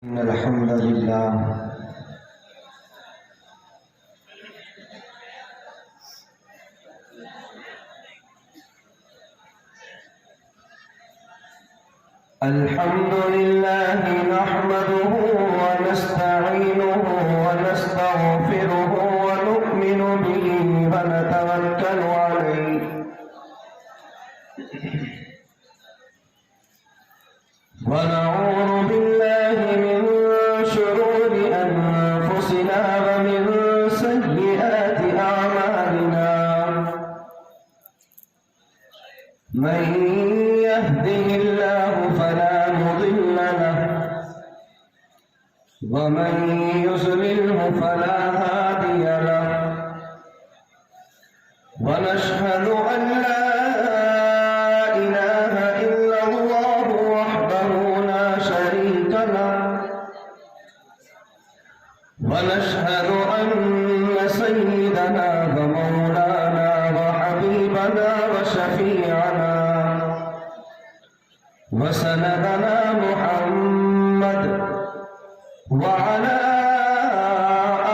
إن الحمد لله نحمده ونستعينه ونستغفره ونؤمن به ونتوكل عليه ونعوذ بالله من شرور أنفسنا ومن سيئات أعمالنا من يهده الله فلا مضل له ومن يضلله فلا هادي له ونشهد أن لا إله إلا الله وحده لا شريك له ونشهد أن سيدنا ومولانا وحبيبنا وشفيعنا وسندنا محمد وعلى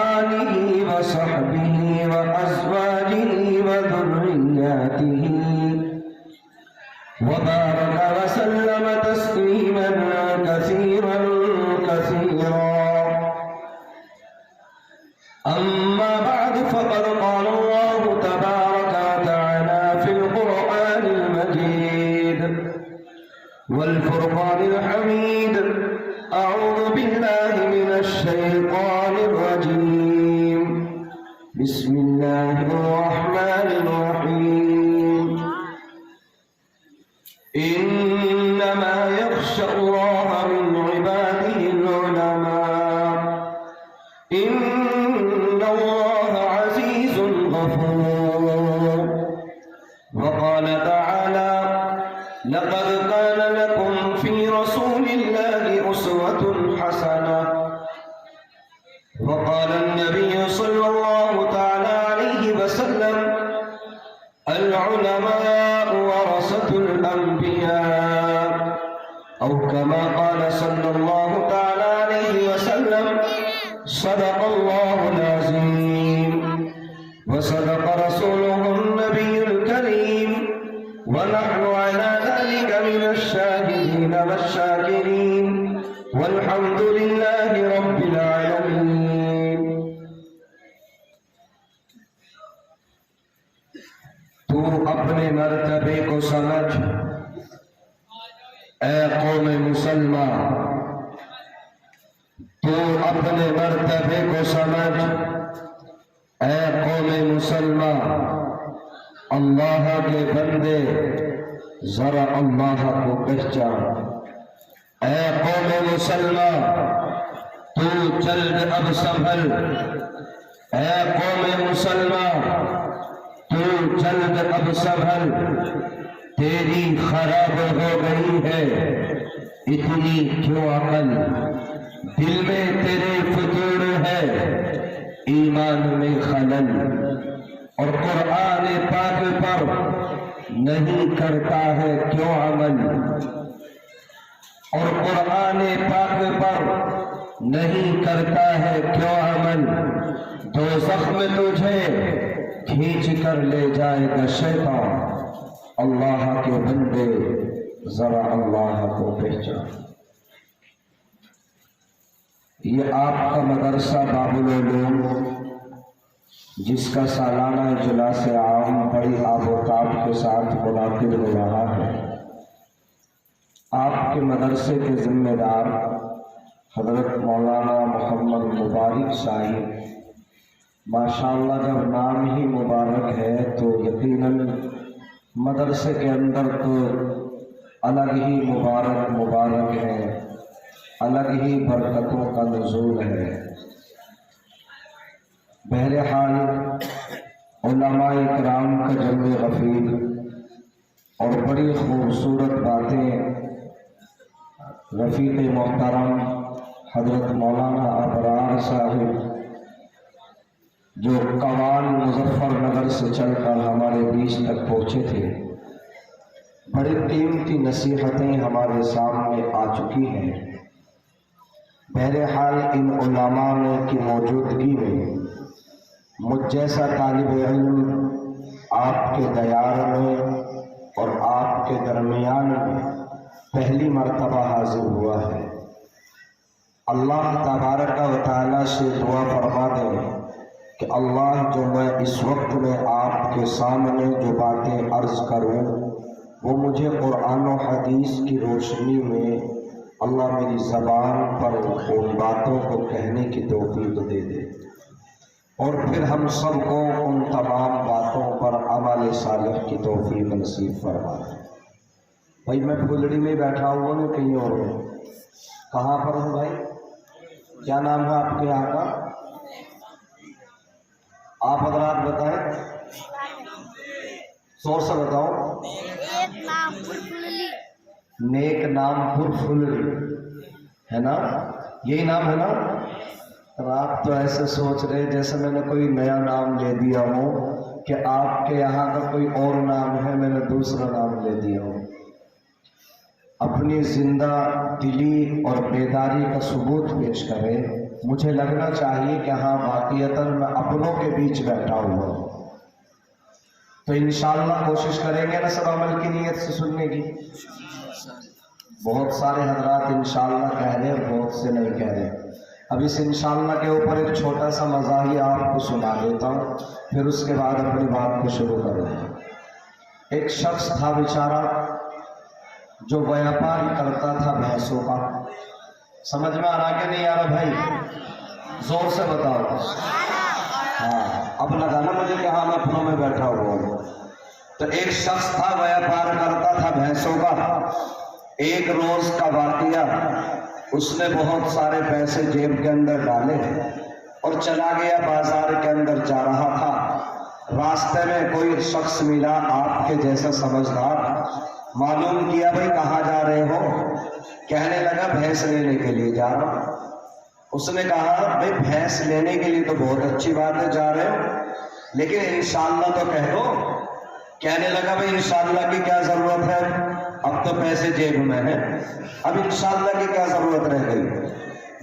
آله وصحبه وأزواجه وذرياته وبارك وسلم تسليما كثيرا أما بعد فقد قال الله تبارك وتعالى في القرآن المجيد والفرقان الحميد أعوذ بالله من الشيطان الرجيم بسم الله الرحمن الرحيم إنما يخشى الله من عباده العلماء إن الله عزيز غفور وقال تعالى لقد كان لكم في رسول الله أسوة حسنة وقال النبي صلى الله تعالى عليه وسلم العلماء ورثة الأنبياء أو كما قال صلى الله تعالى عليه وسلم صدق الله العظيم وصدق رسوله النبي الكريم ونحن على ذلك من الشاهدين والشاكرين والحمد لله رب العالمين تو اپنے مرتبے کو سمجھ اے قوم مسلمان تو اپنے مرتبے کو سمجھ اے قوم مسلمان اللہ کے بندے ذرا اللہ کو پہچان اے قوم مسلمان تو جلد اب سنبھل اے قوم مسلمان تو جلد اب سنبھل تیری خراب ہو گئی ہے اتنی کیوں عقل دل میں تیرے فطور ہے ایمان میں خلل اور قرآن پاک پر نہیں کرتا ہے کیوں عمل اور قرآن پاک پر نہیں کرتا ہے کیوں عمل دوزخ میں تجھے کھینچ کر لے جائے گا شیطان اللہ کے بندے ذرا اللہ کو پہچان یہ آپ کا مدرسہ باب العلوم جس کا سالانہ اجلاس عام بڑی آب و تاب کے ساتھ منعقد ہو رہا ہے آپ کے مدرسے کے ذمہ دار حضرت مولانا محمد مبارک صاحب ماشاءاللہ جب نام ہی مبارک ہے تو یقیناً مدرسے کے اندر تو الگ ہی مبارک ہے الگ ہی برکتوں کا نزول ہے بہرحال علماء اکرام کا جمع غفیر اور بڑی خوبصورت باتیں رفیق محترم حضرت مولانا ابرار صاحب جو قوال مظفر نگر سے چل کر ہمارے بیچ تک پہنچے تھے بڑی قیمتی نصیحتیں ہمارے سامنے آ چکی ہیں बहरहाल इन उलमा की मौजूदगी में मुझ जैसा तालिब इल्म आपके दयार में और आपके दरमियान में पहली मर्तबा हाजिर हुआ है। अल्लाह तबारक व तआला से दुआ फरमा दें कि अल्लाह जो मैं इस वक्त में आपके सामने जो बातें अर्ज़ करूँ वो मुझे कुरान और हदीस की रोशनी में अल्लाह मेरी ज़बान पर उन बातों को कहने की तौफीक दे दे और फिर हम सबको उन तमाम बातों पर अमल सालिह की तौफीक नसीब फरमा दे। भाई मैं फुलड़ी में बैठा हुआ हूँ, कहीं और हूँ। कहाँ पर हूँ भाई? क्या नाम है आपके यहाँ का? आप हजरात बताएं, जोर से बताओ। नेक नामपुर फुलड़ी है ना, यही नाम है ना? अब आप तो ऐसे सोच रहे जैसे मैंने कोई नया नाम ले दिया हो कि आपके यहाँ का कोई और नाम है, मैंने दूसरा नाम ले दिया हो। अपनी जिंदा दिली और बेदारी का सबूत पेश करें। मुझे लगना चाहिए कि हाँ वाक़ईतन मैं अपनों के बीच बैठा हुआ हूँ। तो इंशाअल्लाह कोशिश करेंगे ना सब अमल की नीयत से सुनने की। बहुत सारे हजरात इंशाअल्लाह कह रहे हैं, बहुत से नहीं कह रहे। अब इस इंशाअल्लाह के ऊपर एक छोटा सा मज़ाही आपको सुना देता हूँ, फिर उसके बाद अपनी बात को शुरू करूँगा। एक शख्स था बेचारा जो व्यापार करता था भैंसों का। समझ में आ रहा कि नहीं आ रहा भाई? जोर से बताओ। हाँ, अब लगा ना मुझे कि हाँ मैं अपनों में बैठा हुआ हूँ। तो एक शख्स था व्यापार करता था भैंसों का। एक रोज का वाकया, उसने बहुत सारे पैसे जेब के अंदर डाले और चला गया, बाजार के अंदर जा रहा था। रास्ते में कोई शख्स मिला आपके जैसा समझदार। मालूम किया भाई कहाँ जा रहे हो? कहने लगा भैंस लेने के लिए जा रहा हूं। उसने कहा भाई भैंस लेने के लिए तो बहुत अच्छी बात है, जा रहे हो, लेकिन इंशाअल्लाह तो कह दो। कहने लगा भाई इंशाअल्लाह की क्या जरूरत है, अब तो पैसे जेब में है, अब इंशाअल्लाह की क्या जरूरत रह गई?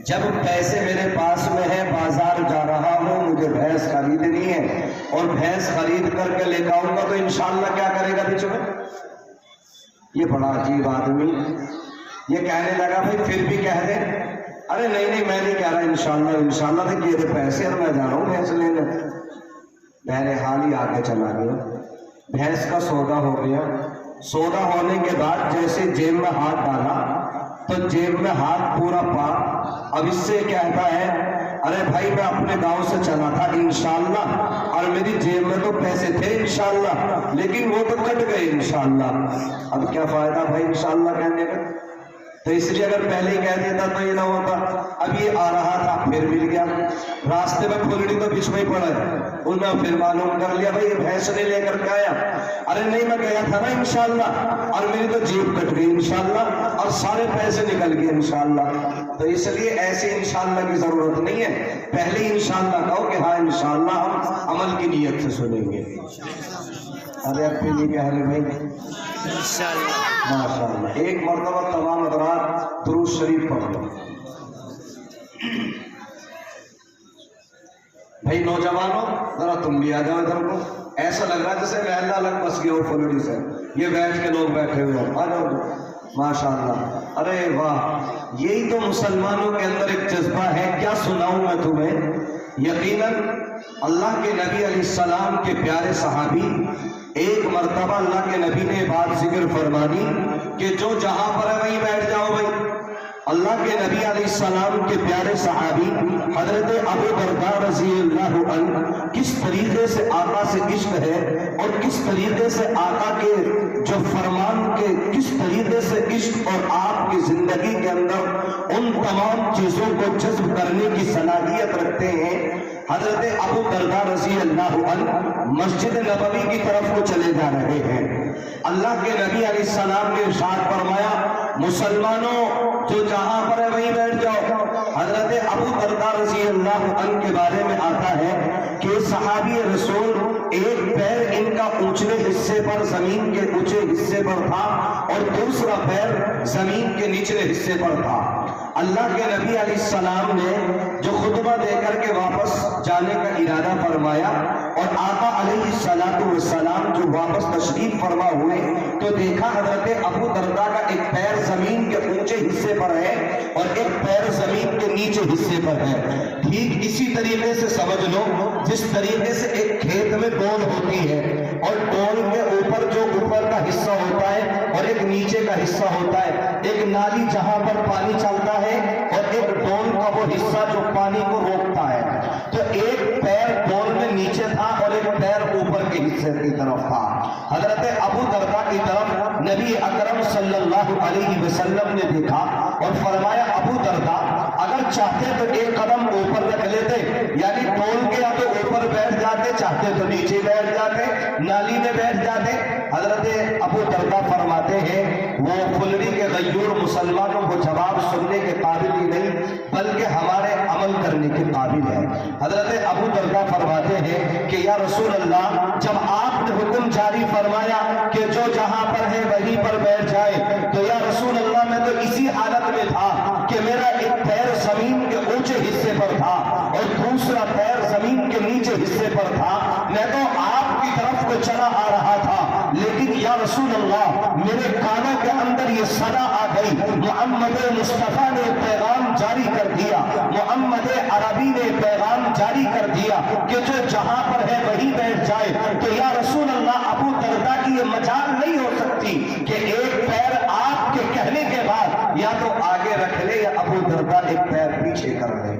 जब पैसे मेरे पास में है, बाजार जा रहा हूँ, मुझे भैंस खरीदनी है और भैंस खरीद करके लेकर आऊंगा तो इंशाअल्लाह क्या करेगा बीच में? ये बड़ा अजीब आदमी ये कहने लगा भाई फिर भी कह दे। अरे नहीं नहीं मैं नहीं कह रहा, इंशाअल्लाह इंशाअल्लाह तो किए थे पैसे और मैं जा रहा हूँ भैंस लेने। बहरहाल ही आगे चला गया, भैंस का सौदा हो गया। सौदा होने के बाद जैसे जेब में हाथ डाला तो जेब में हाथ पूरा पाक। अब इससे कहता है अरे भाई मैं अपने गांव से चला था इंशाअल्लाह और मेरी जेब में तो पैसे थे इंशाअल्लाह, लेकिन वो तो कट गए इंशाअल्लाह। अब क्या फायदा भाई इंशाअल्लाह कहने का? तो इसलिए अगर पहले ही कह देता तो ये ना होता। अब ये आ रहा था, फिर मिल गया, रास्ते में फुलड़ी तो बीच में ही पड़ा है। उन्होंने फिर मालूम कर लिया भाई ये भैंस ने लेकर के आया। अरे नहीं मैं गया था ना इंशाअल्लाह और मेरी तो जेब कट गई इंशाअल्लाह और सारे पैसे निकल गए इंशाअल्लाह। तो इसलिए ऐसे इंशाअल्लाह की जरूरत नहीं है, पहले इंशाअल्लाह कहो कि हाँ इंशाअल्लाह हम अमल की नीयत से सुनेंगे। अरे अब फिर ये कह रहे भाई माशाअल्लाह। एक मर्तबा तमाम हज़रात दुरूद शरीफ पढ़ लो। भाई नौजवानों जरा तुम भी आ जाओ इधर को। ऐसा लग रहा है जैसे महल्ला अलग बस गया हो फुलड़ी से, ये बैठ के लोग बैठे हुए हो, आ जाओ माशाअल्लाह। अरे वाह, यही तो मुसलमानों के अंदर एक जज्बा है। क्या सुनाऊं मैं तुम्हें? यकीनन अल्लाह के नबी अलैहिस्सलाम के प्यारे सहाबी, एक मर्तबा अल्लाह के नबी ने बात जिक्र फरमानी कि जो जहां पर है वहीं बैठ जाओ भाई। अल्लाह के नबी अलैहिस्सलाम के प्यारे सहाबी हजरत अबू दरदा रज़ियल्लाहु अन्हु किस तरीके से आका से इश्क है और किस तरीके से आका के जो फरमान के किस तरीके से इश्क और आपकी जिंदगी के अंदर उन तमाम चीजों को जज्ब करने की सलाहियत रखते हैं। हजरत अबू दरदा रज़ियल्लाहु अन्हु मस्जिद नबवी की तरफ को चले जा रहे हैं। अल्लाह के नबी अलैहिस्सलाम ने इरशाद फरमाया मुसलमानों जो जहां पर है वहीं बैठ जाओ। हजरत अबू दरदा रज़ियल्लाहु अन्हु के बारे में आता है कि सहाबी रसूल एक पैर इनका ऊंचे हिस्से पर जमीन के ऊंचे हिस्से पर था और दूसरा पैर जमीन के निचले हिस्से पर था। اللہ کے نبی علیہ السلام نے جو خطبہ دے کر کے واپس جانے کا ارادہ فرمایا اور آقا علیہ السلام جو واپس تشریف فرما ہوئے تو دیکھا حضرت ابو درداء کا ایک پیر زمین کے اونچے حصے پر ہے اور ایک پیر زمین کے نیچے حصے پر ہے۔ ٹھیک اسی طریقے سے سمجھ لو جس طریقے سے ایک کھیت میں ڈول ہوتی ہے اور ڈول کے اوپر جو اوپر کا حصہ ہوتا ہے اور ایک نیچے کا حصہ ہوتا ہے، ایک نالی جہاں پر پانی چلتا ہے اور ایک ڈول کا وہ حصہ جو پانی کو روکتا ہے، تو ایک پیر ڈول میں نیچے تھا اور ایک پیر اوپر کے حصے کی طرف تھا۔ حضرت ابو درداء کی طرف نبی اکرم صلی اللہ علیہ وسلم نے دیکھا اور فرمایا ابو درداء اگر چاہتے تو ایک قدم اوپر رکھ لیتے، یعنی ڈول کے یا تو اوپر بیٹھ جاتے، چاہتے تو نیچے بیٹھ جاتے، نالی میں بیٹھ جاتے۔ حضرت ابو درداء فرماتے ہیں وہ فلری کے غیور مسلمانوں کو جواب سننے کے قابل ہی نہیں بلکہ ہمارے عمل کرنے کے قابل ہے۔ حضرت ابو درداء فرماتے ہیں کہ یا رسول اللہ جب آپ نے حکم جاری فرمایا کہ جو جہاں پر ہے وہیں پر بیٹھ جائے تو یا رسول اللہ میں تو اسی حالت میں تھا کہ میرا ایک پیر زمین کے اونچے حصے پر تھا اور دوسرا پیر زمین کے نیچے حصے پر تھا، میں تو آپ کی طرف کو چلا آ رہا تھا لیکن یا رسول اللہ میرے کانوں کے اندر یہ صدا آ گئی، محمد مصطفیٰ نے پیغام جاری کر دیا، محمد عربی نے پیغام جاری کر دیا کہ جو جہاں پر ہے وہیں بیٹھ جائے۔ تو یا رسول اللہ ابو درداء کی یہ مجال نہیں ہو سکتی کہ ایک پیر آپ کے کہنے کے بعد یا تو آگے رکھ لے یا ابو درداء ایک پیر پیچھے کر لے۔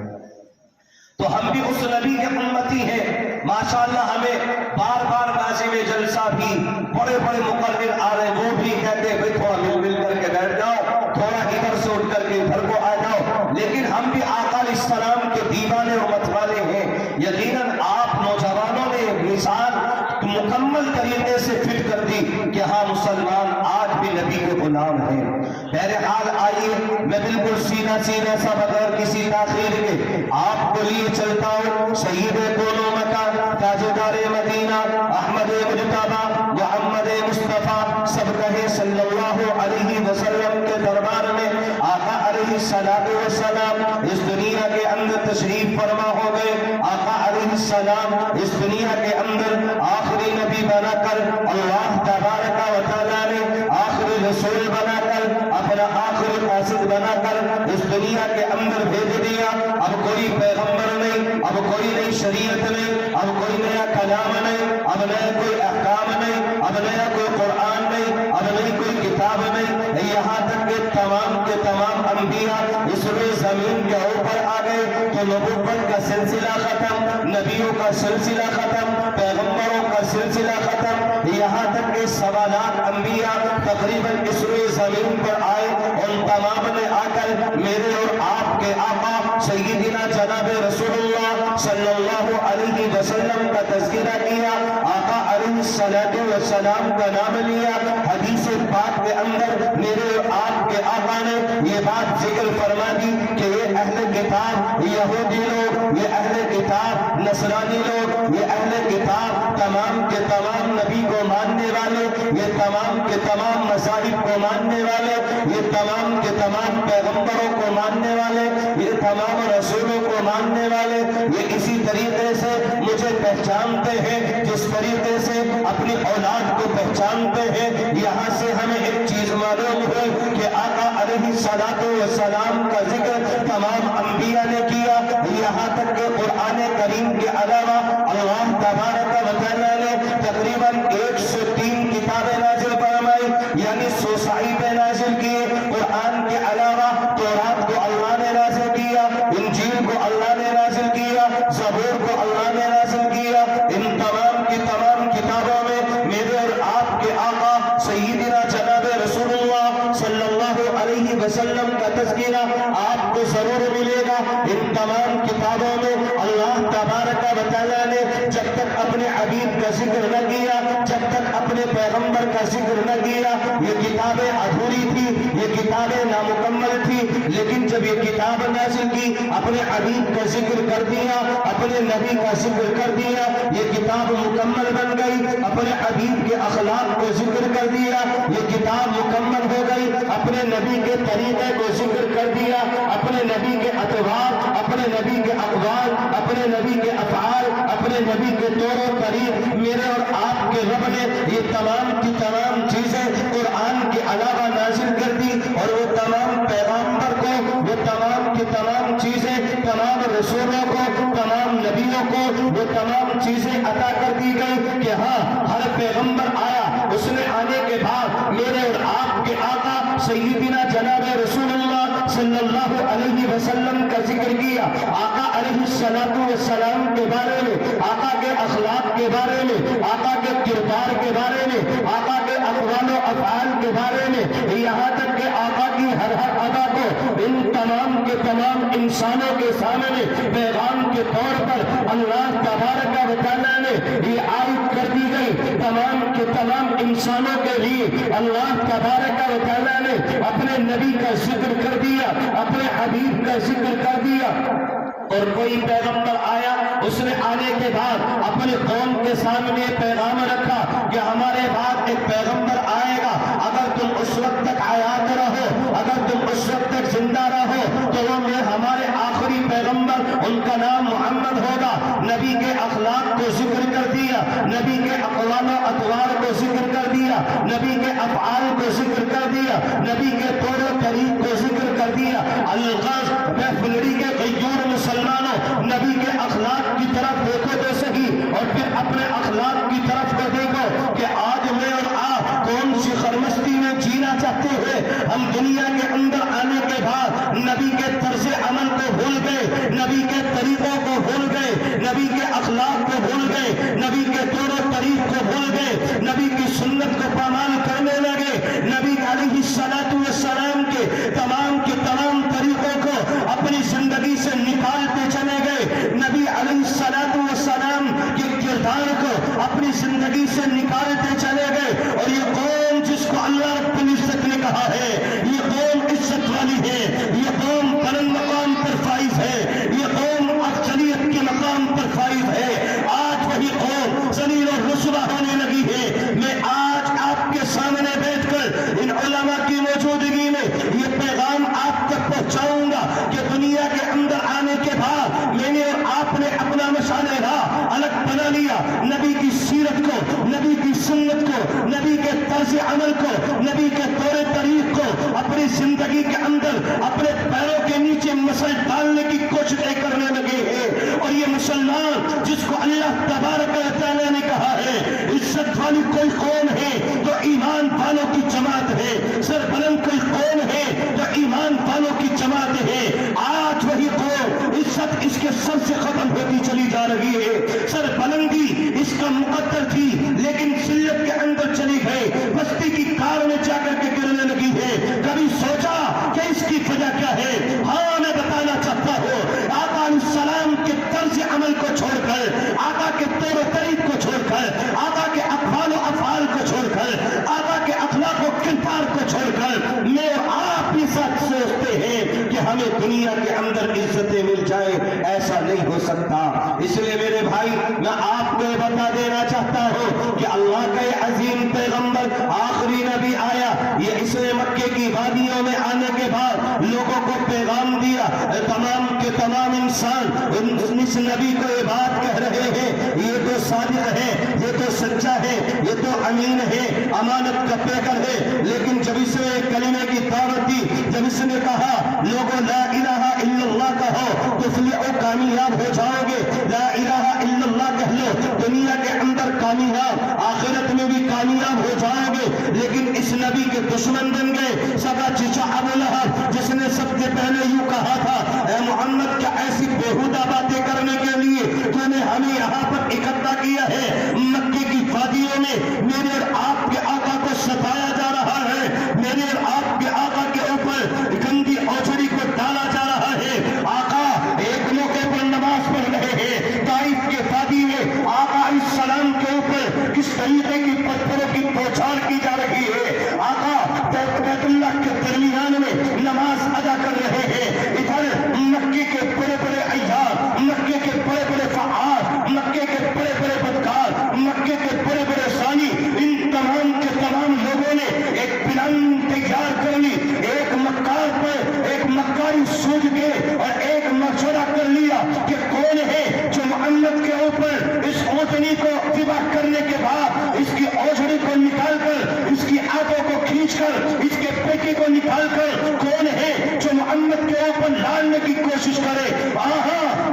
تو ہم بھی اس نبی کے امتی ہیں، ماشاءاللہ ہمیں بار بار ناظم جلسہ بھی بڑے بڑے مقرر آ رہے، وہ بھی کہتے ہیں بھئی تھوڑا مل مل کر کے بیٹھ جاؤ، تھوڑا ادھر سے اٹھ کر کے ادھر کو آ جاؤ، لیکن ہم بھی آقا علیہ السلام کے دیوانے اور متوالے ہیں۔ یقیناً آپ نوجوانوں نے مثال مکمل طریقے سے فٹ کر دی کہ ہاں مسلمان آج بھی نبی کے غلام ہیں۔ بہرحال آئیے میں بالکل سینہ سینہ سا بغیر کسی تاخیر کے آپ کو لیے چلتا ہوں سید کونو مکان تاجدار مدینہ احمد مجتبیٰ محمد مصطفیٰ سب کہے صلی اللہ علیہ وسلم کے دربار میں آقا علیہ السلام اس دنیا کے اندر تشریف فرما ہو گئے۔ آقا علیہ السلام اس دنیا کے اندر آخری نبی بنا کر اللہ تبارک و تعالیٰ نے آخری رسول بنا کر اپنا آخری قاصد بنا کر اس دنیا کے اندر بھیج دیا۔ اب کوئی پیغمبر نہیں، اب کوئی نئی شریعت نہیں، اب کوئی نیا کلام نہیں، اب نیا کوئی احکام نہیں، اب نیا کوئی قرآن نہیں، اب نئی کوئی کتاب نہیں، یہاں تک کہ تمام کے تمام انبیاء اس روئے زمین کے اوپر آ گئے تو نبوت کا سلسلہ ختم، نبیوں کا سلسلہ ختم، پیغمبروں کا سلسلہ ختم، یہاں تک کہ سوالات انبیاء تقریباً اس روئے زمین پر آئے، ان تمام نے آ کر میرے اور آپ کے آقا سیدنا جناب رسول اللہ صلی اللہ علیہ وسلم کا تذکرہ کیا، آقا علیہ السلام کا نام لیا۔ حدیث پاک کے اندر میرے اور آپ کے آقا نے یہ بات ذکر فرما دی کہ یہ اہل کتاب یہودی لوگ، یہ اہل کتاب نصرانی لوگ، یہ اہل کتاب تمام کے تمام نبی کو ماننے والے، یہ تمام کے تمام مذاہب کو ماننے والے، یہ تمام کے تمام پیغمبروں کو ماننے والے، یہ تمام رسولوں کو ماننے والے، یہ اسی طریقے سے مجھے پہچانتے ہیں جس طریقے سے اپنی اولاد کو پہچانتے ہیں۔ یہاں سے ہمیں ایک چیز معلوم ہوئی کہ آقا علیہ السلام کا ذکر تمام انبیاء نے کیا، یہاں تک کہ قرآن کریم کے علاوہ اللہ تبارک و تعالیٰ نے تقریباً 103 کتابیں نازل فرمائی، یعنی 100 صحیفے نازل کیے۔ قرآن کے علاوہ تورات کو اللہ نے نازل کیا، انجیل کو اللہ نے نازل کیا، زبور کو اللہ نے نازل کیا۔ ان تمام کی تمام کتابوں میں میرے اور آپ کے آقا سیدنا جناب رسول اللہ صلی اللہ علیہ وسلم کا تذکرہ آپ کو ضرور ملے گا۔ گا ان تمام کتابوں میں اللہ تبارک و تعالیٰ نے جب تک اپنے حبیب کا ذکر نہ کیا، جب تک اپنے پیغمبر کا ذکر نہ کیا، یہ کتابیں ادھوری تھی، یہ کتابیں نامکمل تھی۔ لیکن جب یہ کتاب نازل کی، اپنے حبیب کا ذکر کر دیا، اپنے نبی کا ذکر کر دیا، یہ کتاب مکمل بن گئی۔ اپنے حبیب کے اخلاق کو ذکر کر دیا، یہ کتاب مکمل ہو گئی۔ اپنے نبی کے طریقے کو ذکر کر دیا، اپنے نبی کے اطوار، اپنے نبی کے اقوال، اپنے نبی کے افعال، اپنے نبی کے طور و طریق، میرے اور آپ کے رب نے یہ تمام کی تمام چیزیں قرآن کے علاوہ نازل کر دی، اور وہ تمام پیغمبر کو وہ تمام کی تمام چیزیں، تمام رسولوں کو، تمام نبیوں کو وہ تمام چیزیں عطا کر دی گئی کہ ہاں ہر پیغمبر آیا، اس نے آنے کے بعد میرے اور آپ کے آقا سیدنا جناب رسول اللہ صلی اللہ علیہ وسلم کا ذکر کیا، آقا علیہ السلام کے بارے میں، آقا کے اخلاق کے بارے میں، آقا کے کردار کے بارے میں، آقا کے اقوال و افعال کے بارے میں، یہاں تک کہ آقا کی ہر ادا کو ان تمام کے تمام انسانوں کے سامنے پیغام کے طور پر اللہ تبارک و تعالیٰ نے یہ عائد کر دی گئی۔ تمام کے تمام انسانوں کے لیے اللہ تبارک و تعالیٰ نے اپنے نبی کا ذکر کر دیا، اپنے حبیب کا ذکر کر دیا۔ اور کوئی پیغمبر آیا، اس نے آنے کے بعد اپنے قوم کے سامنے پیغام رکھا کہ ہمارے بعد ایک پیغمبر آئے گا، اگر تم اس وقت تک حیات رہو، اگر تم اس وقت تک زندہ رہو تو وہ میں ہمارے آخری پیغمبر، ان کا نام محمد ہوگا۔ نبی کے اخلاق کو ذکر کر دیا، نبی کے اقوال و اطوار کو ذکر کر دیا، نبی کے افعال کو ذکر کر دیا، نبی کے طور و طریق کو ذکر کر دیا۔ الغاز محفلڑی کے غیور مسلمانوں، نبی کے اخلاق کی طرف دیکھو تو صحیح، اور پھر اپنے اخلاق کی طرف کو دیکھو کہ آج میں اور آپ کون سی خرمستی میں جینا چاہتے ہیں۔ ہم دنیا کے اندر آنے کے بعد نبی کے طرز عمل کو بھول گئے، نبی کے طریقوں کو بھول گئے، نبی کے اخلاق کو بھول گئے، نبی کے طور و طریق کو بھول گئے، نبی کی سنت کو پامال کرنے لگے، نبی علیہ السلام کے تمام طریقوں کو اپنی زندگی سے نکالتے چلے گئے، نبی علیہ السلام کے کردار کو اپنی زندگی سے نکالتے چلے گئے۔ اور یہ قوم جس کو اللہ رب العزت نے کہا ہے یہ قوم عزت والی ہے، یہ قوم بلند مقام پر فائز ہے، یہ قوم افضلیت کے مقام پر فائز ہے، آج وہی قوم ذلیل و رسوا ہونے لگی ہے۔ میں آج آپ کے سامنے بیٹھ کر ان علماء کی موجودگی میں یہ پیغام آپ تک پہنچاؤں گا کہ دنیا کے اندر آنے کے بعد میں نے اور آپ نے اپنا مشعل راہ الگ بنا لیا، نبی کی سیرت کو، نبی کی سنت کو، نبی کے طرز عمل کو، نبی کے طور طریق کو اپنی زندگی کے اندر اپنے پیروں کے نیچے مسل ڈالنے کی کوششیں کرنے لگے ہیں۔ اور یہ مسلمان جس کو اللہ تبارک و تعالیٰ نے کہا ہے عزت والی کوئی قوم ہے تو ایمان والوں کی جماعت ہے، سر بلند کوئی قوم ہے تو ایمان والوں کی جماعت ہے۔ آج وہی قوم عزت اس کے سر سے ختم ہوتی چلی جا رہی ہے، سر بلندی اس کا مقدر تھی لیکن ذلت کے اندر چلی گئی، بستی کی کار میں جا کر کے گرنے لگی ہے۔ کبھی سوچا کہ اس کی وجہ کیا ہے؟ ہاں میں بتانا چاہتا ہوں، آقا علیہ السلام کے طرز عمل کو چھوڑ کر، آقا کے طور و طریق کو چھوڑ کر، آقا کے اقوال و افعال کو چھوڑ کر، آقا کے اخلاق و کردار کو چھوڑ کر میں آپ بھی ساتھ سوچتے ہیں کہ ہمیں دنیا کے اندر عزتیں مل جائے، ایسا نہیں ہو سکتا۔ اس لیے میرے بھائی میں آپ کو بتا دینا چاہتا ہوں کہ اللہ کا یہ عظیم پیغمبر آخری نبی آیا، یہ اس نے مکے کی وادیوں میں آنے کے بعد لوگوں کو پیغام دیا، تمام کے تمام انسان اس نبی کو یہ بات کہہ رہے ہیں یہ تو صادق ہے، یہ تو سچا ہے، یہ تو امین ہے، امانت کا پیکر ہے۔ لیکن جب اس نے کلمے کی دعوت دی، جب اس نے کہا لوگوں لا الہ الا اللہ کہو تفلحوا کامیاب ہو جاؤ گے، لا الہ الا اللہ کہہ لو دنیا کے اندر کامیاب، آخرت میں بھی کامیاب ہو جاؤ گے۔ لیکن اس نبی کے دشمن بن گئے سگا چچا ابو لہب، جس نے سب سے پہلے یوں کہا تھا اے محمد کیا ایسی بےہودہ باتیں کرنے کے لیے تو نے ہمیں یہاں پر اکٹھا کیا ہے؟ مکے کی وادیوں میں میرے اور آپ کے آقا کو ستایا جا رہا ہے، میرے اور آپ کے آقا کے اوپر گندی اوچھڑی کو ڈالا جا رہا ہے۔ آقا نکال کر کون ہے جو محمد کے اوپر ڈالنے کی کوشش کرے؟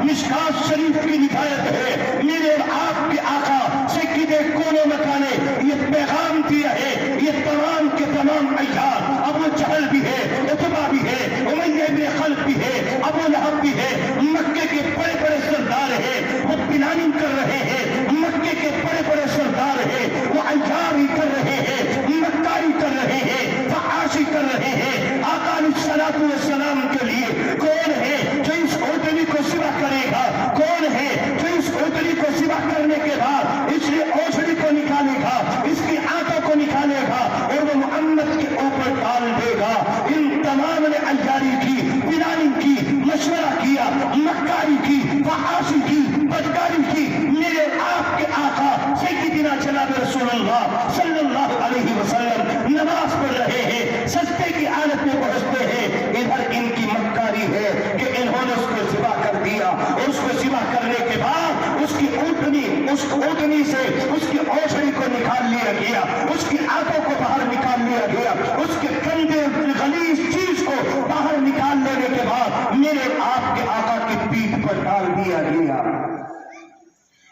مشکات شریف کی ہدایت ہے، میرے اور آپ کے آقا سید کونو مکانے یہ پیغام دیا ہے، یہ تمام کے تمام عیار، ابو جہل بھی ہے، عتبہ بھی ہے، امیہ بن خلف بھی ہے، ابو لہب بھی ہے، مکے کے بڑے بڑے سردار ہیں، وہ پلاننگ کر رہے ہیں، مکے کے بڑے بڑے سردار ہیں، وہ عیاری کر رہے ہیں، مکاری کر رہے ہیں، فحاشی کر رہے ہیں آقا علیہ السلام کے لیے۔ کون ہے جو اس اونٹنی کو سبا کرے گا؟ کون ہے جو اس اونٹنی کو سبا کرنے کے بعد اس لیے اوچھڑی کو نکالے گا، اس کی آنکھوں کو نکالے گا اور وہ محمد کے اوپر ڈال دے گا؟ ان تمام نے عیاری کی، پلاننگ کی، مشورہ کیا، مکاری کی، فحاشی کی، بدکاری کی۔ میرے آپ کے آقا سیدنا جناب رسول اللہ صلی اللہ علیہ وسلم نماز پڑھ رہے ہیں، سجدے کی حالت میں پہنچتے ہیں، ادھر ان کی مکاری ہے کہ انہوں نے اس کو ذبح کر دیا، اور اس کو ذبح کرنے کے بعد اس کی اونٹنی سے اس کی اوچھڑی کو نکال لیا گیا، اس کی آنکھوں کو باہر نکال لیا گیا، اس کے گندے غلیظ چیز کو باہر نکال لینے کے بعد میرے آپ کے آقا کی پیٹھ پر ڈال دیا گیا۔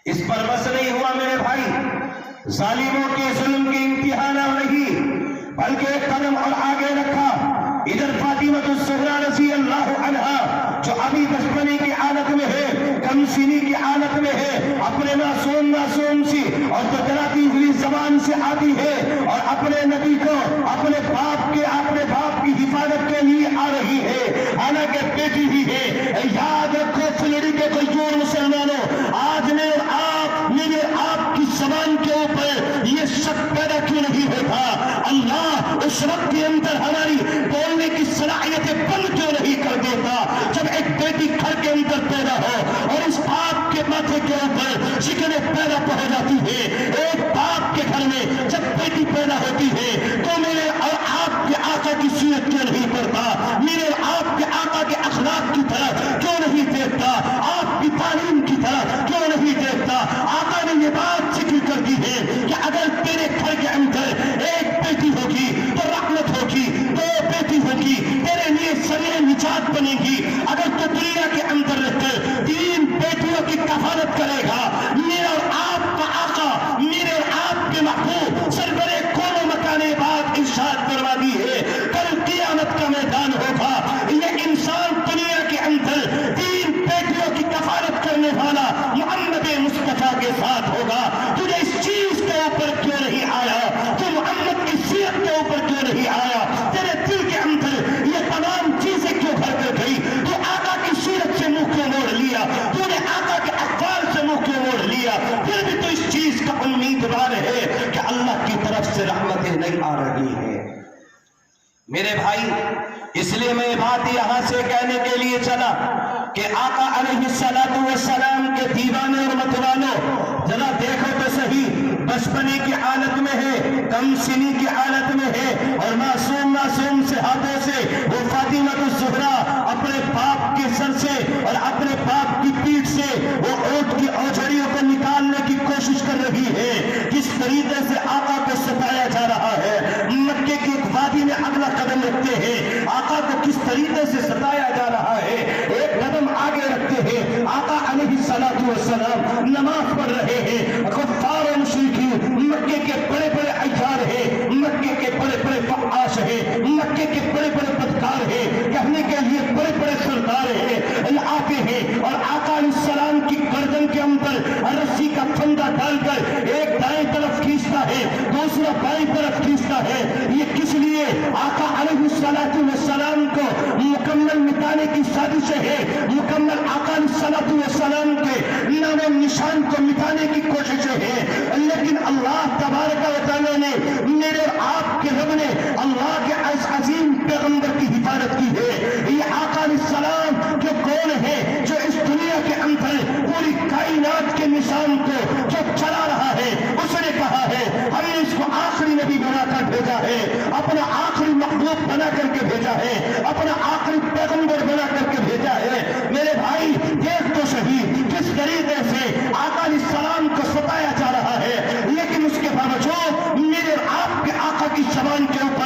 اس پر بس نہیں ہوا میرے بھائی، ظالموں کے ظلم کی انتہا نہ رہی، بلکہ ایک قدم اور آگے رکھا۔ ادھر فاطمہ الزہرا رضی اللہ عنہا جو ابھی بچپنے کی حالت میں ہے، کم سنی کی حالت میں ہے، اپنے معصوم سی اور تتراتی ہوئی زبان سے آتی ہے اور اپنے نبی کو اپنے باپ کی حفاظت کے لیے آ رہی ہے، حالانکہ بیٹی ہی ہے۔ یاد رکھو پھلڑی کے کوئی مسلمانوں، آج میرے آپ کی زبان کے اوپر یہ شک پیدا کیوں نہیں ہوتا؟ اللہ اس وقت کے اندر ہماری بولنے کی صلاحیتیں بند کیوں نہیں کر دیتا جب ایک بیٹی گھر کے اندر پیدا ہو اور اس باپ کے ماتھے کے اوپر شکنیں پیدا ہو جاتی ہے؟ ایک باپ کے گھر میں جب بیٹی پیدا ہوتی ہے تو میرے اور آپ کے آقا کی سیرت کیوں نہیں پڑتا؟ میرے اور آپ کے آقا کے اخلاق کی طرف کیوں نہیں دیکھتا؟ آپ کی تعلیم کی طرف کیوں نہیں دیکھتا؟ آقا نے یہ بات ذکر کر دی ہے کہ اگر تیرے گھر کے اندر ایک بیٹی ہوگی تو رحمت ہوگی، دو بیٹی ہوگی تیرے لیے سبیل نجات بنے گی۔ اگر تو دنیا کے اندر رہ کر 3 بیٹیوں کی کفالت کرے گا، میرے اور آپ کا آقا، میرے اور آپ کے محبوب سرور کونو مکانے بات ارشاد فرما دی ہے، کل قیامت کا میدان ہوگا، یہ انسان دنیا کے اندر 3 بیٹیوں کی کفالت کرنے والا محمد مصطفیٰ کے ساتھ ہوگا۔ تجھے اس چیز کے اوپر کیوں نہیں آیا؟ تو محمد کی سیرت کے اوپر کیوں نہیں آیا؟ تیرے دل کے اندر یہ تمام چیزیں کیوں بھر کر گئی؟ تو آقا کی سیرت سے منہ کیوں موڑ لیا؟ تو نے آقا کے اقوال سے منہ کیوں موڑ لیا؟ پھر بھی تو اس چیز کا امیدوار ہے کہ اللہ کی طرف سے رحمتیں نہیں آ رہی ہیں۔ میرے بھائی، اس لیے میں بات یہاں سے کہنے کے لیے چلا کہ آقا علیہ السلام کے دیوانے اور متوالوں، ذرا دیکھو تو صحیح، بچپنے کی حالت میں ہے، کم سنی کی حالت میں ہے، اور معصوم سے ہاتھوں سے وہ فاطمہ الزہرا اپنے باپ کے سر سے اور اپنے باپ کی پیٹھ سے وہ اونٹ کی اوچھڑیوں کو نکالنے کی کوشش کر رہی ہے۔ کس طریقے سے آقا کو ستایا جا رہا ہے، مکے کی ایک وادی میں اگلا قدم رکھتے ہیں، آقا کو کس طریقے سے ستایا جا رہا ہے، ایک قدم آگے رکھتے ہیں، آقا علیہ السلام نماز پڑھ رہے ہیں، کفار و مشرکین مکے کے بڑے بڑے عیار ہیں، مکے کے بڑے بڑے فحاش ہیں، مکے کے بڑے بڑے بدکار ہیں، کہنے کے لیے بڑے بڑے سردار ہیں، آتے ہیں اور آقا علیہ السلام کی گردن کے اندر رسی کا پھندا ڈال کر ایک دائیں طرف کھینچتا ہے، دوسرا بائیں طرف کھینچتا ہے۔ یہ کس لیے؟ آقا علیہ السلام کو مکمل مٹانے کی سازش ہے، مکمل آقا علیہ السلام کے نام و نشان کو مٹانے کی کوشش ہے۔ لیکن اللہ تبارک و تعالی نے، میرے اور آپ کے رب نے اللہ کے اس عظیم پیغمبر کی حفاظت کی ہے۔ یہ آقا علیہ السلام جو کون ہے، جو اس دنیا کے اندر پوری کائنات کے نظام کو جو چلا رہا ہے، اس نے کہا ہے ہم نے اس کو آخری نبی بنا کر بھیجا ہے، اپنا آخری محبوب بنا کر کے بھیجا ہے، اپنا آخری پیغمبر بنا کر کے بھیجا ہے۔ میرے بھائی دیکھ تو صحیح کس طریقے سے آقا علیہ السلام کو ستایا جا رہا ہے، لیکن اس کے باوجود میرے آپ کے آقا کی زبان کے اوپر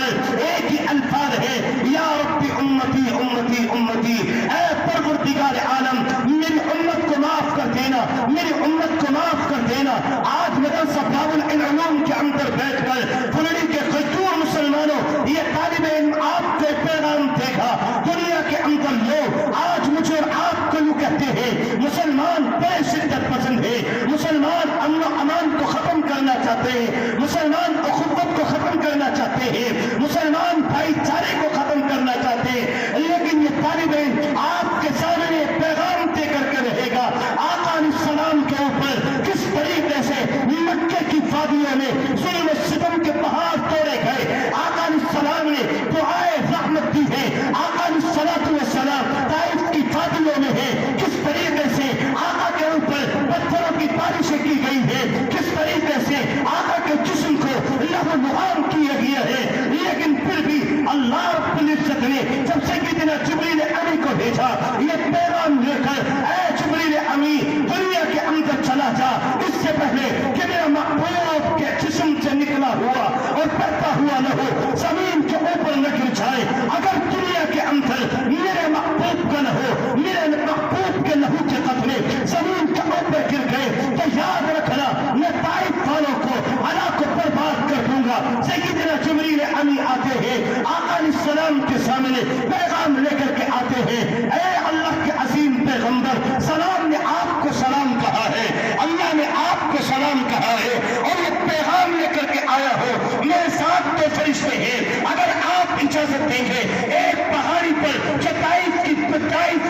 आलम मेरी उम्मत को माफ कर देना, मेरी उम्मत को माफ कर देना। आज मदरसा दारुल उलूम के अंदर बैठकर फुलड़ी के खजूर मुसलमानों, ये तालिब इल्म आपके पैगाम देगा। दुनिया के अंदर लोग आज मुझे और आपको यूं कहते हैं मुसलमान बड़े शिद्दत पसंद है, मुसलमान अमन व अमान को खत्म करना चाहते हैं, मुसलमान उखुव्वत को खत्म करना चाहते हैं, मुसलमान भाईचारे को खत्म करना चाहते हैं। लेकिन ये तालिब इल्म आपके सामने पैगाम देकर के रहेगा आका अलैहिस्सलाम के ऊपर किस तरीके से मक्के की वादियों में जुल्म सितम के पहाड़ तोड़े गए। आका अलैहिस्सलाम ने दुआए रहमत दी है। आका अलैहिस्सलातु वस्सलाम ताइफ की वादियों में है, किस तरीके से आका के ऊपर पत्थरों की बारिशें की गई है, किस तरीके से आका के जिस्म को लहू लुहान किया गया है। लेकिन फिर भी अल्लाह रब्बुल इज्जत ने जब सैयदना जिब्रील अमी को भेजा ये पैगाम लेकर, ऐ जिब्रील अमी दुनिया के अंदर चला जा, इससे पहले कि मेरा महबूब के जिस्म से निकला हुआ और बहता हुआ लहू जमीन के ऊपर न गिर जाए। अगर दुनिया के अंदर मेरे महबूब का लहू, मेरे महबूब के लहू के कतरे जमीन के ऊपर गिर गए तो याद रखना मैं ताइफ वालों को अला को बर्बाद कर दूंगा। सैयदना जिब्रील अमी आते हैं, आका अलैहिस्सलाम के सामने पैगाम लेकर के आते हैं। ऐ अल्लाह के अजीम पैगंबर, सलाम ने आपको सलाम कहा है, अल्लाह ने आपको सलाम कहा है और ये पैगाम लेकर के आया हो। मेरे साथ तो फरिश्ते हैं, अगर आप इजाजत देंगे एक पहाड़ी पर जो ताइफ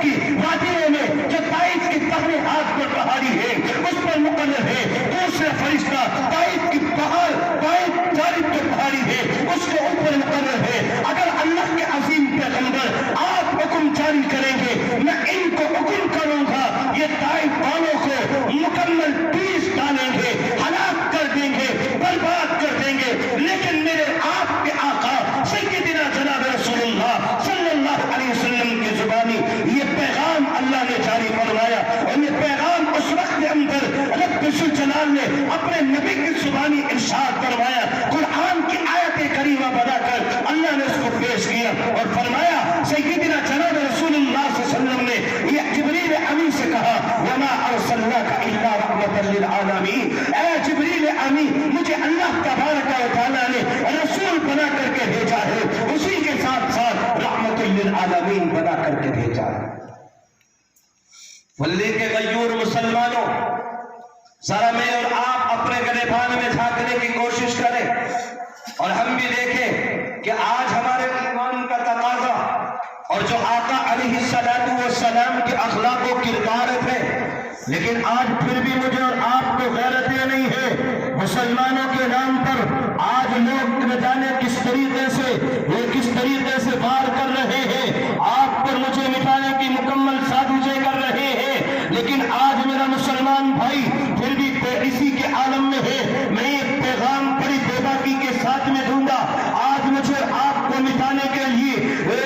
की वादियों में जो ताइफ की तहरे हाथ पर पहाड़ी है उस पर मुकर्रर है, दूसरा फरिश्ता ताइफ की पहाड़ ताइफ जानिब जो पहाड़ी है उसके ऊपर मुकर्रर है। अगर अल्लाह के अजीम पैगंबर आप हुक्म जारी करेंगे मैं इनको हुक्म करूंगा, ये ताइफ वालों को मुकम्मल पीस डालेंगे, हलाक कर देंगे, बर्बाद कर देंगे। लेकिन मेरे आपके आका सैयदना जनाब रसूलुल्लाह सल्लल्लाहु अलैहि वसल्लम की जुबानी ये पैगाम अल्लाह ने जारी फरमाया और ये पैगाम उस वक्त के अंदर रब्बुल जलाल ने अपने नबी की जुबानी इरशाद फरमाया। कुरान की आयत करीमा बनाकर अल्लाह ने उसको पेश किया और फरमाया सैयदना जनाब रसूलुल्लाह सल्लल्लाहु अलैहि वसल्लम ने ये जिब्रील अमी से कहा वमा अरसलनाका इल्ला रहमतल लिल आलमीन, ऐ जिब्रील अमी मुझे अल्लाह तबारक व तआला ने रसूल बना करके भेजा है, उसी के साथ साथ रहमतुल लिल आलमीन बना करके भेजा है। वल्ली के गयूर मुसलमानों, जरा मैं और आप अपने गिरबान में झांकने की कोशिश करें और हम भी देखें कि आज हमारे ईमान का तकाजा और जो आका अलैहिस्सलातु वस्सलाम के अखलाक व किरदार थे, लेकिन आज फिर भी मुझे और आपको गैरतें नहीं है। मुसलमानों के नाम पर आज लोग न जाने किस तरीके से वार कर रहे हैं, आप पर मुझे मिटाने की मुकम्मल साजिशें कर रहे हैं। लेकिन आज मेरा मुसलमान भाई फिर भी इसी के आलम में है। मैं ये पैगाम बड़ी बेबाकी के साथ में दूंगा। आज मुझे आपको मिटाने के लिए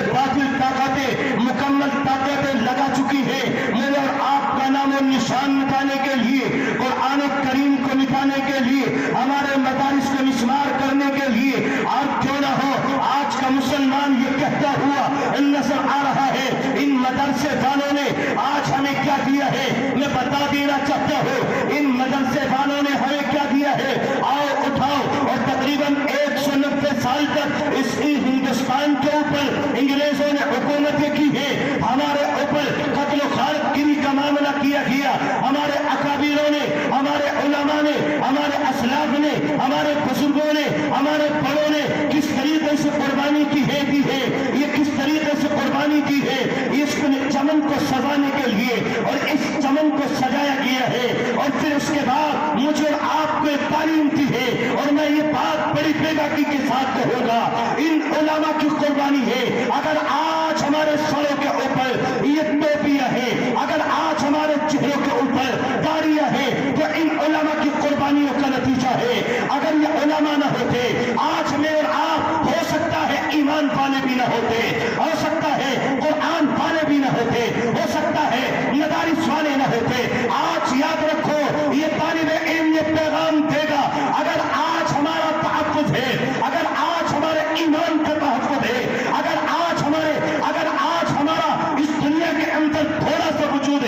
बातिल ताकतें मुकम्मल ताकतें लगा चुकी है। मेरे और आपका नाम और निशान मिटाने के लिए, कुरान करीम को मिटाने के लिए, हमारे मदारिस को मिसमार करने के लिए, आप क्यों ना हो आज का मुसलमान ये कहता हुआ नजर आ रहा है। इन मदरसे वालों ने आज हमें क्या दिया है मैं बता देना चाहता हूँ। इन मदरसे वालों ने हमें क्या दिया है, आओ उठाओ। और तकरीबन 190 साल तक इस हिंदुस्तान के ऊपर अंग्रेजों ने हुकूमतें की है, हमारे ऊपर कत्ल खारगिरी का मामला किया गया। हमारे अकाबीरों ने, हमारे उलमा ने, हमारे असलाफ ने, हमारे बुजुर्गों ने, हमारे बड़ों ने किस तरीके से कुर्बानी की है ये किस तरीके से कुर्बानी की है। इस चमन को सजाने के लिए और इस चमन को सजाया गया है और फिर उसके बाद मुझे और आपको एक तालीम दी है। और मैं ये बात बड़ी बेबाकी के साथ कहूंगा, इन उलमा की कुर्बानी है। अगर आज हमारे सरों के ऊपर ये टोपियां है, अगर आज हमारे चेहरों के ऊपर दाढ़ियां है, तो इन उलमा की कुर्बानियों का नतीजा है। अगर ये उलमा न होते आज मैं और आप हो सकता है ईमान वाले भी न होते, हो सकता है कुरान वाले भी न होते, हो सकता है मदारिस वाले न होते। आज याद रखो ये तालिब इल्म ये पैगाम देगा। अगर आज हमारा तहफ़्फ़ुज़ है, अगर आज हमारे ईमान का तहफ़्फ़ुज़ है, अगर आज हमारा इस दुनिया के अंदर थोड़ा सा वजूद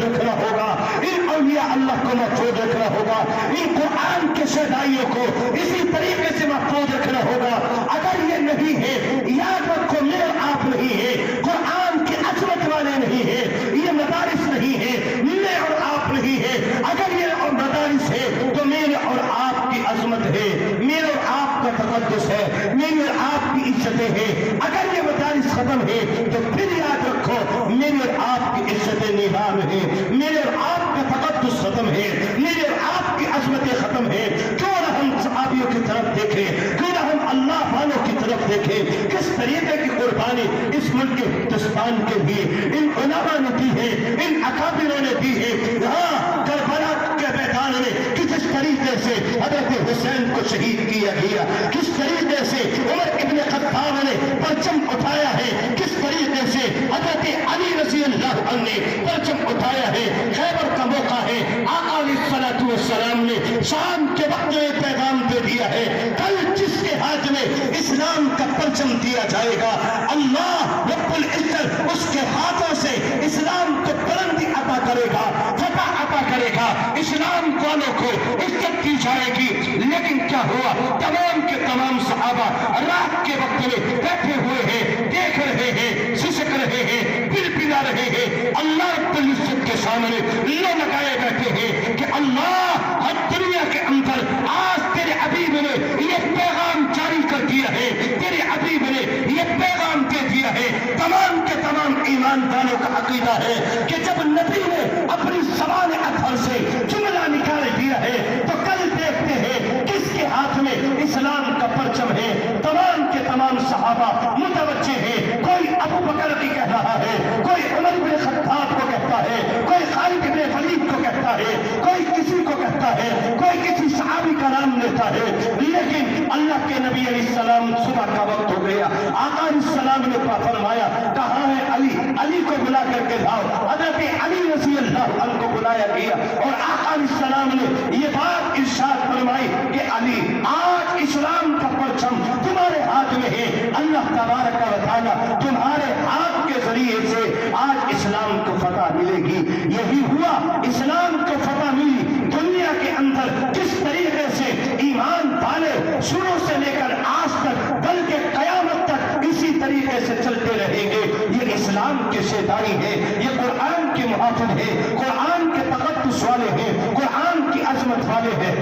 रखना होगा, इन औलिया अल्लाह को महफूज रखना होगा, इन कुरान के शहदाइयों को इसी तरीके से महफूज रखना होगा। अगर ये नहीं है, याद रखो मेरे आप नहीं है, कुरान की अजमत वाले नहीं है, ये मदारिस नहीं है, मैं और आप नहीं है। अगर ये और मदारिस है तो मेरे और आपकी अजमत है, मेरे और आपका तकद्दुस है, मेरी और आपकी इज्जतें हैं। अगर ये मदारिस खत्म है तो फिर याद रखो मेरी और आपकी इज्जतें नीलाम है, मेरे और आपका तकद्दुस खत्म है, मेरे और आपकी अजमतें खत्म है। क्यों ना हम सहाबियों की तरफ देखें, क्यों ना हम अल्लाह वालों की तरफ देखें, किस तरीके की कुर्बानी इस मुल्क के हिंदुस्तान के लिए इन उलमा ने दी है, इन अकाबिरों ने दी है। हाँ, करबला के मैदान में किस तरीके से हजरत हुसैन को शहीद किया गया, किस तरीके से उमर इब्न खत्ताब ने परचम उठाया है, किस तरीके से हजरत अली रज़ी अल्लाह अन्हु ने परचम उठाया है। खैबर का मौका है, आका अलैहिस्सलातु वस्सलाम ने शाम के वक्त में पैगाम दे दिया है, कल जिसके हाथ में इस्लाम का परचम दिया जाएगा, अल्लाह रब्बुल इज्जत उसके हाथों से इस्लाम को बुलंदी अता करेगा, फतह अता करेगा, इस्लाम वालों को इज्जत दी जाएगी। लेकिन क्या हुआ, तमाम के तमाम सहाबा रात के वक्त में बैठे हुए हैं, देख रहे हैं, सिसक रहे हैं, पिलपिला रहे हैं, अल्लाह रब्बुल इज्जत के सामने लो लगाए बैठे हैं कि अल्लाह हर दुनिया के अंदर आज तेरे हबीब ने ये पैगाम जारी कर दिया है, तेरे हबीब ने ये पैगाम दे दिया है। तमाम के तमाम ईमानदारों का अकीदा है कि जब नबी ने अपनी ज़बान अतहर से जुमला निकाल दिया है तो कल देखते हैं किसके हाथ में इस्लाम का परचम है। तमाम के तमाम सहाबा मुतवज्जे हैं, कोई अबू बकर की कह रहा है, कोई उमर इब्न खत्ताब को कहता है, कोई खालिद इब्न वलीद को कहता है, कोई किसी को कहता है, कोई किसी सहाबी का नाम लेता है। लेकिन अल्लाह के नबी अलैहिस्सलाम सुबह का वक्त हो गया, आका अलैहिस्सलाम ने फरमाया कहाँ है अली, अली को बुला करके लाओ। हज़रत अली रज़ी अल्लाह अन्हु को बुलाया गया और आका अलैहिस्सलाम ने ये बात इरशाद फरमाई कि अली आज इस्लाम का परचम तुम्हारे हाथ में है, अल्लाह तबारक व तआला तुम्हारे हाथ के जरिए से आज इस्लाम को फतह मिलेगी। यही हुआ, इस्लाम को फतह मिली। दुनिया के अंदर किस तरीके से ईमान वाले शुरू से लेकर आज तक बल्कि कयामत तक इसी तरीके से चलते रहेंगे। ये इस्लाम के शेदाई है, ये कुरान के मुहाफिज है, कुरान के तकद्दुस वाले हैं, कुरान की अजमत वाले हैं।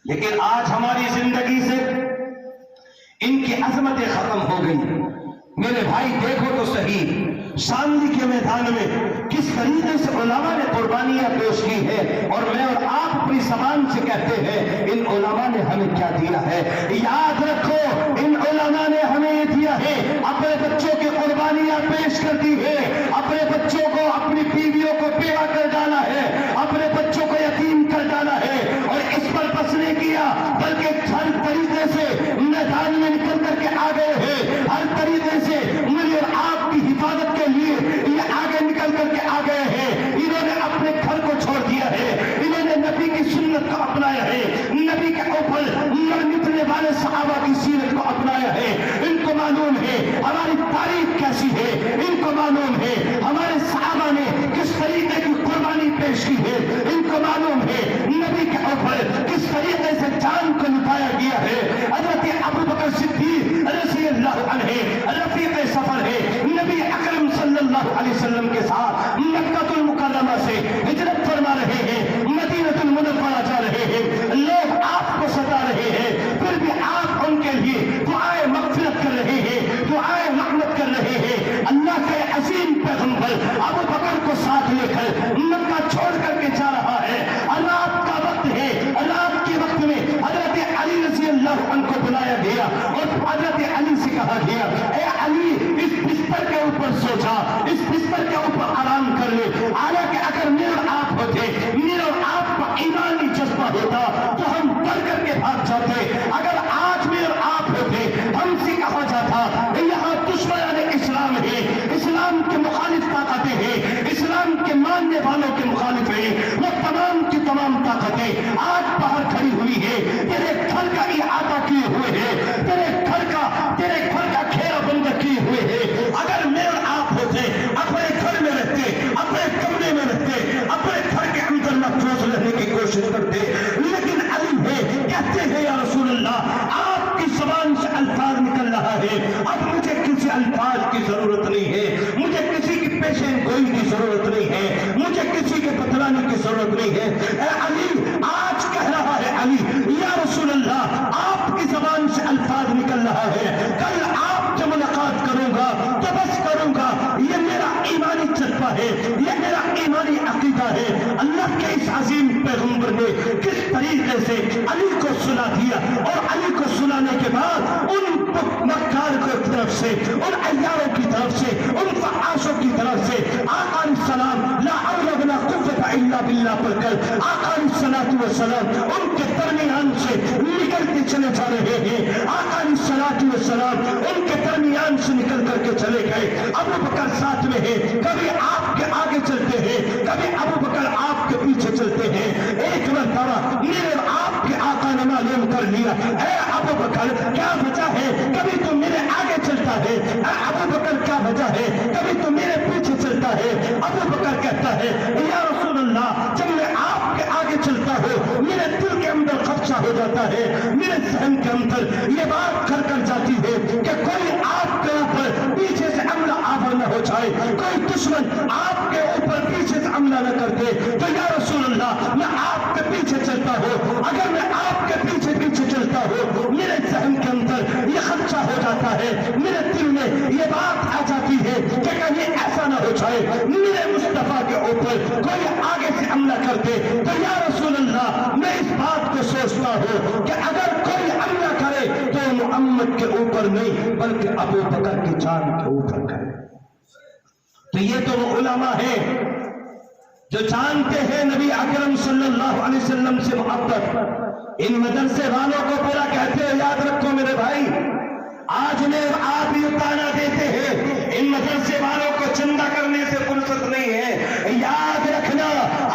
लेकिन आज हमारी जिंदगी से इनकी अजमतें खत्म हो गई। मेरे भाई देखो तो सही, शामली के मैदान में किस तरीके से उलमा ने कुर्बानियां पेश की है, और मैं और आप अपनी जबान से कहते हैं इन उलमा ने हमें क्या दिया है। याद रखो, इन उलमा ने हमें ये दिया है, अपने बच्चों की कुर्बानियां पेश कर दी है, अपने बच्चों को, अपनी बीवियों को बेवा कर डाला है, अपने बच्चों को यतीम कर डाला है। और इस पर बस नहीं किया, बल्कि हर तरीके से मैदान में निकल करके आ गए हैं, हर तरीके से मेरी और आपकी हिफाजत के लिए ये आगे निकल करके आ गए हैं। इन्होंने अपने घर को छोड़ दिया है, इन्होंने नबी की सुन्नत को अपनाया है, नबी के ऊपर निकलने वाले सहाबा की सीरत को अपनाया है। इनको मालूम है हमारी तारीख कैसी है, इनको मालूम है हमारे सहाबा ने किस तरीके की कुर्बानी पेश की है, इनको मालूम है नबी के ऊपर किस तरीके से जान को निभाया गया है। हज़रत अबू बकर सिद्दीक रज़ी अल्लाह अन्हु रफीक सफर है, नबी अकरम सल्लल्लाहु अलैहि वसल्लम के साथ मक्कातुल मुकर्रमा से हिजरत फरमा रहे हैं, मदीनतुल मुनव्वरा जा रहे हैं। लोग आपको सता रहे हैं, फिर भी आप उनके लिए दुआए मग़फ़िरत कर रहे हैं, दुआए रहमत कर रहे हैं। अल्लाह के अज़ीम पैगंबर अबू बकर को साथ लेकर मक्का छोड़ करके जा रहा है। रात का वक्त है, रात के वक्त में हज़रत अली रज़ी अल्लाह अन्हु को बुलाया गया और हज़रत अली से कहा गया, ए अली इस बिस्तर के ऊपर सो जा, इस बिस्तर के ऊपर आराम कर ले। हालांकि अगर मेरे और आप होते, मेरे और आपका ईमानी जज्बा होता तो हम डर करके भाग जाते। अगर आज मेरे और आप होते, हमसे कहा जाता यहाँ दुश्मनान इस्लाम है, इस्लाम के मुखालिफ ताकतें हैं, इस्लाम के मानने वालों के मुखालिफ है, वो तमाम की तमाम ताकतें आज बाहर खड़ी हुई है, तेरे घर का इहाता किए हुए है, तेरे घर का घेरा बंद किए हुए है। अगर मैं और आप होते, अपने घर में रहते, अपने कमरे जरूरत नहीं है, मुझे किसी के बतलाने की जरूरत नहीं है। ए अली आज कह रहा है अली, या रसूल अल्लाह, आपकी जबान से अल्फाज निकल रहा है, कल आपसे मुलाकात करूंगा तो बस करूंगा, ये मेरा ईमानी जज्बा है, ये मेरा ईमानी अकीदा है। अल्लाह के इस अजीम पैगंबर ने किस तरीके से अली को सुना दिया, और अली को सुनाने के बाद उन मक्कार की तरफ से, उन अय्यारों की तरफ से, उन फआशों की तरफ से आका अलैहिस्सलाम ला हौला वला कुव्वता इल्ला बिल्लाह पढ़कर आका अलैहिस्सलातु वस्सलाम उनके दरमियान से निकलते चले जा रहे हैं। आका अलैहिस्सलातु वस्सलाम उनके दरमियान से निकल करके चले गए। अबू बकर साथ में है, कभी आपके आगे चलते हैं, कभी अबू बकर आपके पीछे चलते हैं। एक मरतबा मेरे आपके आका ने मालूम कर लिया, है अबू बकर क्या वजह है कभी तो मेरे आगे चलता है, अबू बकर क्या वजह है कभी तो मेरे पीछे चलता है। अबू बकर कहता है, या रसूल अल्लाह, जब मैं आपके आगे चलता हूँ मेरे दिल के अंदर खदशा हो जाता है, मेरे जहन के अंदर ये बात घर कर जाती है कि कोई आपके ऊपर पीछे से हमला आवर न हो जाए, कोई दुश्मन आपके ऊपर पीछे से हमला न कर दे। तो या रसूल अल्लाह, मैं आपके पीछे चलता हूँ, अगर मैं आपके पीछे पीछे चलता हूँ मेरे जहन के अंदर ये खदशा हो जाता है, मेरे दिल में ये बात आ जाती है कि कहीं ऐसा ना हो जाए मेरे मुस्तफा के ऊपर कोई आगे से हमला कर दे। तो या रसूल अल्लाह, मैं इस बात को सोचता हूँ कि अगर कोई हमला करे तो मुहम्मद के ऊपर नहीं बल्कि अबू बकर की जान के ऊपर करे। तो ये तो वो उलमा है जो जानते हैं नबी अकरम सल्लल्लाहु अलैहि वसल्लम से मोहब्बत। इन मदरसे वालों को पूरा कहते हैं, याद रखो मेरे भाई, आज ने आप ये ताना देते हैं इन मदरसे वालों को चंदा करने से फुर्सत नहीं है। याद रखना,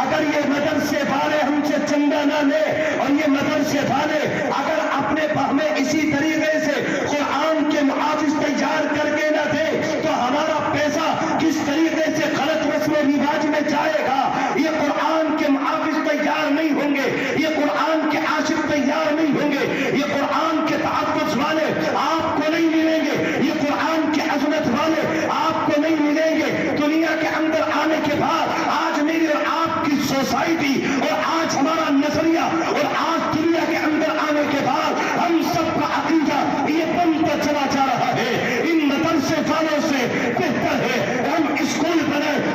अगर ये मदरसे वाले हमसे चंदा ना ले और ये मदरसे वाले अगर अपने हमें इसी तरीके से कुरान के मुहाफिज तैयार करके ना दे तो हमारा पैसा किस तरीके से गलत रस्म रिवाज में जाएगा। ये कुरान के मुहाफिज तैयार नहीं होंगे, ये कुरान के आशिक तैयार नहीं होंगे, ये कुरान के तहफ़्फ़ुज़ वाले आपको नहीं मिलेंगे, ये कुरान के अज़मत वाले आपको नहीं मिलेंगे। दुनिया के अंदर आने के बाद आज मेरी और आपकी सोसाइटी और आज हमारा नजरिया और आज दुनिया के अंदर आने के बाद हम सबका अकीदा ये बनता चला जा रहा है। इन मदरसे वालों से बेहतर है हम स्कूल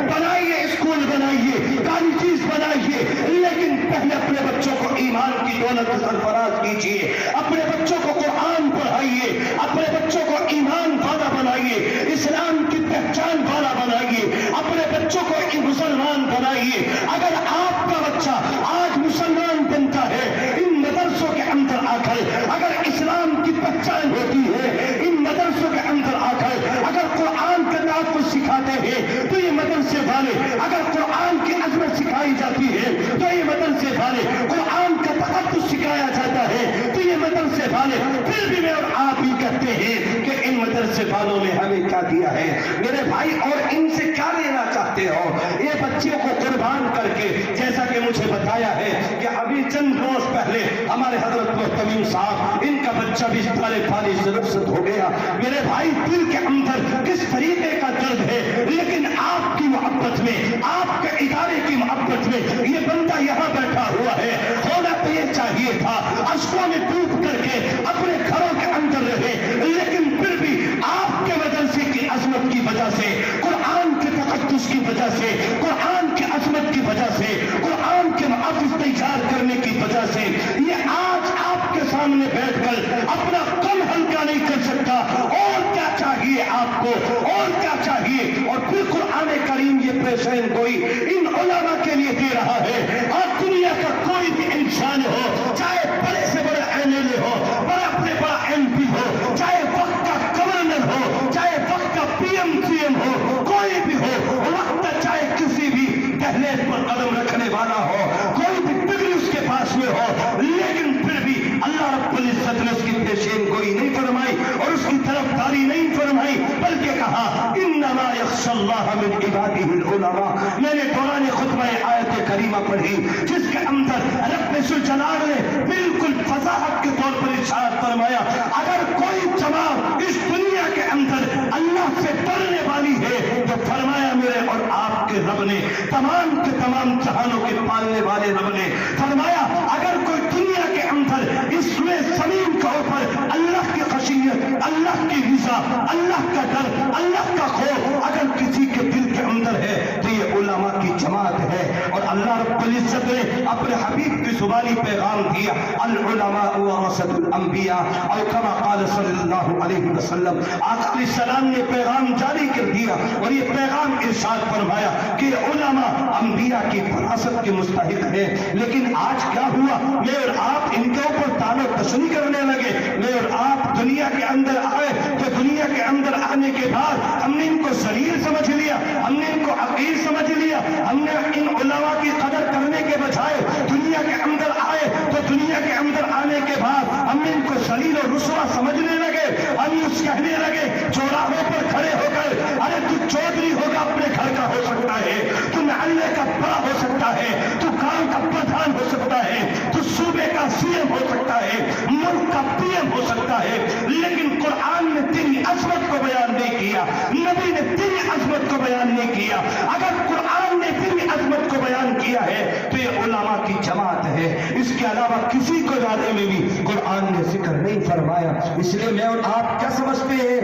बनाइए, स्कूल बनाइए, कॉलेज बनाइए, लेकिन पहले अपने बच्चों को ईमान की दौलत सरफराज कीजिए, अपने बच्चों को कुरान पढ़ाइए, अपने बच्चों को ईमान वाला बनाइए, इस्लाम की पहचान वाला बनाइए, अपने बच्चों को मुसलमान बनाइए। अगर आपका बच्चा आज मुसलमान बनता है इन मदरसों के अंदर आकर, अगर इस्लाम की पहचान होती है इन मदरसों के अंदर आकर, अगर कुरान का तहफ़्फ़ुज़ सिखाते हैं तो ये मदरसे वाले, अगर कुरान की अज़मत सिखाई जाती है तो ये मदरसे वाले, कुरान का तहफ़्फ़ुज़ सिखाया जाता है तो ये मदरसे वाले, फिर भी मैं और आप ही कहते हैं कि इन मदरसे वालों ने हमें क्या दिया है मेरे भाई, और इनसे क्या लेना चाहते हो। ये बच्चियों को कुर्बान करके, जैसा कि मुझे बताया है कि अभी चंद रोज पहले हमारे हजरत मुहतमिम साहब, इनका बच्चा भी ताले पानी से रुखसत हो गया। मेरे भाई दिल के अंदर किस तरीके का दर्द है, लेकिन आपकी मोहब्बत में, आपके इदारे की मोहब्बत में ये बंदा यहाँ बैठा हुआ है। होना तो ये चाहिए था अश्कों में डूब करके अपने घरों के अंदर रहे, लेकिन फिर भी आपके मदरसे की अजमत की वजह से, कुरान के तक़द्दुस की वजह से, कुरान के अजमत की वजह से, कुरान के मुहाफिज तैयार करने की वजह से ये आज आपके सामने बैठकर अपना कम हल्का नहीं कर सकता। और क्या चाहिए आपको, और क्या चाहिए। और फिर कुरान करीम ये पेशेन गोई इन उलमा के लिए दे रहा है। और दुनिया का कोई भी इंसान हो, चाहे बड़े से बड़ा एमएलए हो, बड़ा से बड़ा एमपी हो, चाहे वक्त का गवर्नर हो, चाहे वक्त का पीएम सीएम हो, कोई भी हो, वक्त चाहे किसी भी दहलीज पर कदम रखने वाला हो, कोई भी डिग्री उसके पास में हो, लेकिन फिर भी अल्लाह रब्बुल इज्जत ने उसकी पेशेन गोई नहीं फरमाई और उसकी तरफदारी नहीं फरमाई, बल्कि कहा इन्नमा यख्शल्लाह मिन इबादिहिल उलमा। मैंने दौरान खुतबा आयत करीमा पढ़ी जिसके अंदर रब्बुल जलाल ने बिल्कुल फसाहत के तौर पर इरशाद फरमाया, अगर कोई जमात इस दुनिया के अंदर अल्लाह से डरने वाली है तो फरमाया मेरे और आप के रब ने, तमाम के तमाम जहानों के पालने वाले रब ने फरमाया, अगर कोई दुनिया के अंदर इसमें जमीन के ऊपर अल्लाह की खशियत, अल्लाह की रिज़ा, अल्लाह का डर, अल्लाह का खौफ अगर किसी के दिल के अंदर है तो ये उलमा की जमात है। और अल्लाह रब्बुल इज्जत ने अपने हबीब की जुबानी पैगाम दिया, अल उलमा वरसतुल अंबिया, और कमा क़ाल सल्लल्लाहु अलैहि वसल्लम, आका अलैहिस्सलाम ने पैगाम जारी कर दिया और ये पैगाम इरशाद फरमाया कि उलमा अंबिया की विरासत के मुस्तहिक है। लेकिन आज क्या हुआ, मैं और आप इनके ऊपर तानो तशनी करने लगे। मैं और आप दुनिया के अंदर आए तो दुनिया के अंदर आने के बाद हमने इनको शरीर समझ लिया, हमने इनको हकीर समझ लिया, हमने इन उलमा की कदर करने के बजाय दुनिया के अंदर आए तो दुनिया के अंदर आने के बाद हमने इनको शरीर और रुसवा समझने लगे। हम यूं कहने लगे चौराहों पर खड़े होकर, अरे तू चौधरी होगा अपने घर का हो सकता है, तू मोहल्ले का बड़ा हो सकता है, तू गांव का प्रधान हो सकता है, तू सूबे का सीएम हो सकता है, मुल्क का पीएम हो सकता है, लेकिन कुरान ने तेरी अजमत को बयान नहीं किया, नबी ने तेरी अजमत को बयान नहीं किया। अगर कुरान ने तेरी अजमत को बयान किया है तो ये उलमा की जमात है, इसके अलावा किसी को बारे में भी कुरान ने जिक्र नहीं फरमाया। इसलिए मैं और आप क्या समझते हैं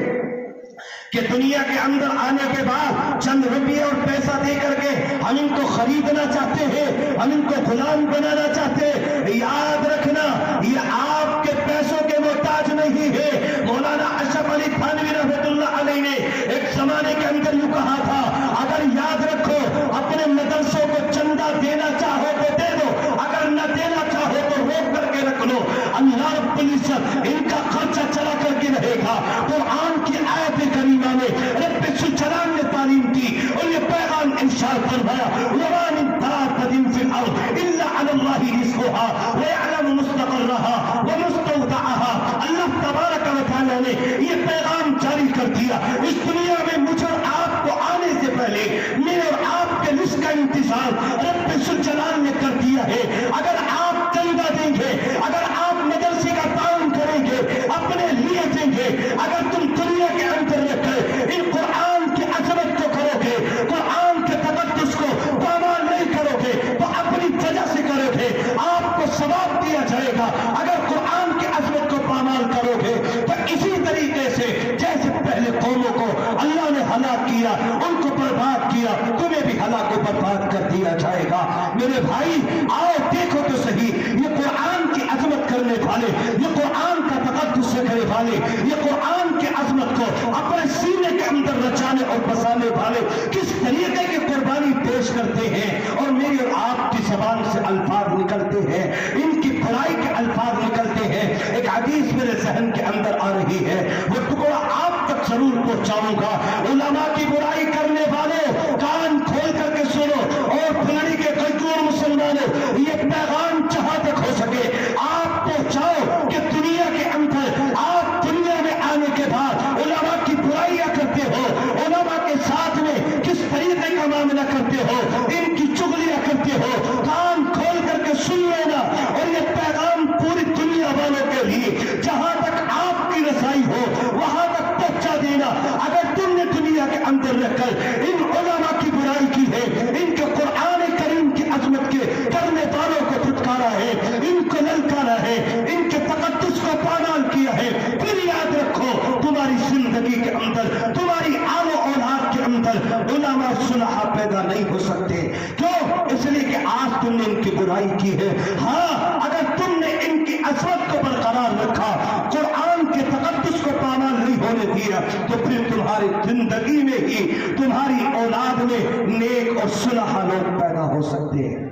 कि दुनिया के अंदर आने के बाद चंद रुपये और पैसा दे करके हम इनको खरीदना चाहते हैं, हम इनको गुलाम बनाना चाहते हैं। याद रखना, ये आपके पैसों के मोहताज नहीं है। मौलाना अशरफ अली थानवी रहमतुल्लाह अलैह ने एक जमाने के अंदर यूं कहा था, अगर याद रखो अपने मदरसों को चंदा देना चाहो तो दे दो, अगर न देना चाहो तो रोक करके रख लो, अल्लाह रब्बुल इज्जत इनका खर्चा चला करके रहेगा। कुरान की आयत करीमा में रब्बुल जलाल ने तालीम की और ये पैगाम इरशाद फरमाया, वमा मिन दाब्बतिन फिल अर्द इल्ला अलल्लाहि रिज़्क़ुहा व यअलमु मुस्तक़र्रहा व मुस्तौदअहा। अल्लाह तबारक व तआला ने ये पैगाम जारी कर दिया। इस दुनिया में मुझे और आपको आने से पहले मेरे और आपके रिज़्क़ का इंतजाम रब्बुल जलाल ने कर दिया है। अगर आप चंदा देंगे, अगर आप मदरसे का ताउन करेंगे, अपने लिए देंगे, अगर तुम दुनिया के अंदर रहकर इन कुरान की अजमत को करोगे, कुरान के तकद्दुस को पामाल नहीं करोगे तो अपनी वजह से करोगे, आपको सवाब दिया जाएगा। अगर कुरान की अजमत को पामाल करोगे तो इसी तरीके से जैसे पहले कौमों को अल्लाह ने हलाक किया, उनको बर्बाद किया, तुम्हें भी हलाक को बर्बाद कर दिया जाएगा। मेरे भाई आओ देखो तो सही, ये कुरान की अजमत करने वाले, ये कुरान का तकद्दुस करने वाले, ये कुरान की अजमत को अपने सीने के अंदर रचाने और बसाने वाले किस तरीके की कुर्बानी पेश करते हैं और मेरी और आपकी ज़बान से अल्फाज निकलते हैं, इनकी बुराई के अल्फाज निकलते हैं। एक हदीस मेरे जहन के अंदर आ रही है, वो टुकड़ा आप तक जरूर पहुंचाऊंगा। उलमा की बुराई करने वाले कान खोल करके सुनो और फुलड़ी के कजूर मुसलमानों, ये पैगाम जहां तक हो सके आप पहुंचाओ कि दुनिया के अंदर आप दुनिया में आने के बाद उलमा की बुराइयां करते हो, उलमा के साथ में किस तरीके का मामला करते हो, इनकी चुगलियां करते हो, कान खोल करके सुन लेना। और ये पैगाम पूरी दुनिया वालों के लिए जहां तक आपकी रसाई हो वहां तक पहुंचा देना। अगर तुमने दुनिया के अंदर रहकर इन उलमा की बुराई की है, इनके कुरान करीम की अजमत के करने वालों को फुटकारा है, इनको ललकारा है, इनके तकद्दुस को पामाल किया है, फिर याद रखो तुम्हारी जिंदगी के अंदर, तुम्हारी आलो औलाद के अंदर उलमा सुलहा पैदा नहीं हो सकते। क्यों? इसलिए कि आज तुमने इनकी बुराई की है। हाँ, अगर तुमने इनकी अजमत को बरकरार रखा, कुरान के तकद्दुस को पामाल नहीं होने दिया, तो फिर तुम्हारी जिंदगी में ही तुम्हारी औलाद में नेक और सुलहा लोग पैदा हो सकते हैं।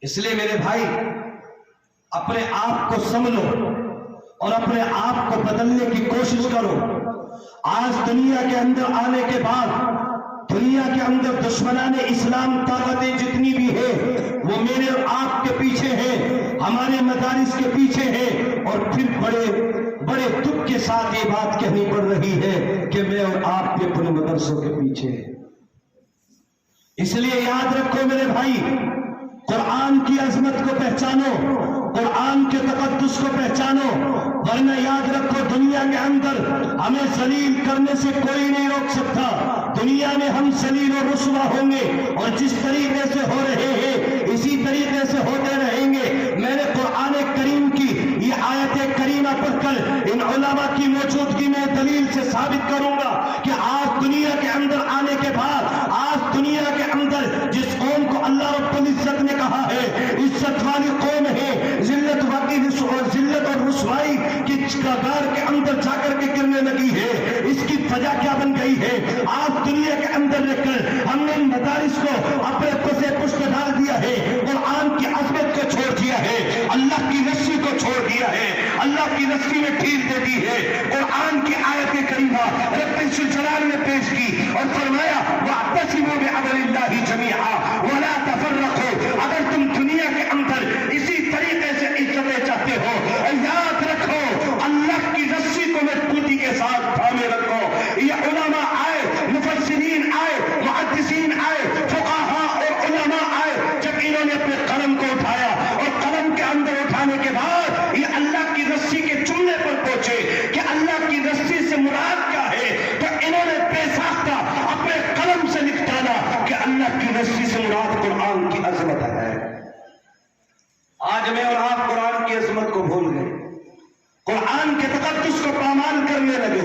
इसलिए मेरे भाई अपने आप को समझो और अपने आप को बदलने की कोशिश करो। आज दुनिया के अंदर आने के बाद दुनिया के अंदर दुश्मनाने इस्लाम ताकतें जितनी भी है वो मेरे और आपके पीछे है, हमारे मदारिस के पीछे है। और फिर बड़े बड़े दुख के साथ ये बात कहनी पड़ रही है कि मैं और आप भी अपने मदरसों के पीछे है। इसलिए याद रखो मेरे भाई, कुरान की अजमत को पहचानो, कुरान के तकद्दुस को पहचानो, वरना याद रखो दुनिया के अंदर हमें जलील करने से कोई नहीं रोक सकता। دنیا میں ہم ذلیل و رسوا ہوں گے اور جس طریقے سے ہو رہے ہیں اسی طریقے سے ہوتے رہیں گے۔ میں نے قرآن کریم کی یہ آیت کریمہ پڑھ کر ان علماء کی موجودگی میں دلیل سے ثابت کروں گا کہ آج دنیا کے اندر آنے کے بعد، آج دنیا کے اندر جس قوم کو اللہ رب العزت نے کہا ہے عزت والی قوم ہے، ذلت اور رسوائی کی کگار کے اندر جا کر کے گرنے لگی ہے، اس کی وجہ کیا بن گئی ہے؟ آج دنیا کے اندر رہ کر ہم نے ان مدارس کو اپنے پسے پشت ڈال دیا ہے، قرآن کی عظمت کو چھوڑ دیا ہے، اللہ کی رسی کو چھوڑ دیا ہے، اللہ کی رسی میں ڈھیل دے دی ہے۔ قرآن کی آیت کریمہ رب ذوالجلال نے پیش کی اور فرمایا وَاعْتَصِمُوا بِحَبْلِ اللَّهِ جَمِيعًا وَلَا تَفَرَّقُوا۔ اگر تم دنیا کے اندر اسی طریقے سے عزتیں چاہتے ہو، یاد رکھو اللہ کی رسی کو مضبوطی کے ساتھ تھامے رکھو۔ یہ علماء آئے، مفسرین آئے، محدثین آئے، فقہاء اور علماء آئے، جب انہوں نے اپنے قلم کو اٹھایا اور قلم کے اندر اٹھانے کے بعد یہ اللہ کی رسی کے جملے پر پہنچے کہ اللہ کی رسی سے مراد کیا ہے، تو انہوں نے بے ساختہ اپنے قلم سے لکھ ڈالا کہ اللہ کی رسی سے مراد قرآن کی عظمت ہے۔ آج میں اور آپ قرآن کی عظمت کو بھول گئے، قرآن کے تقدس کو پامال کرنے لگے۔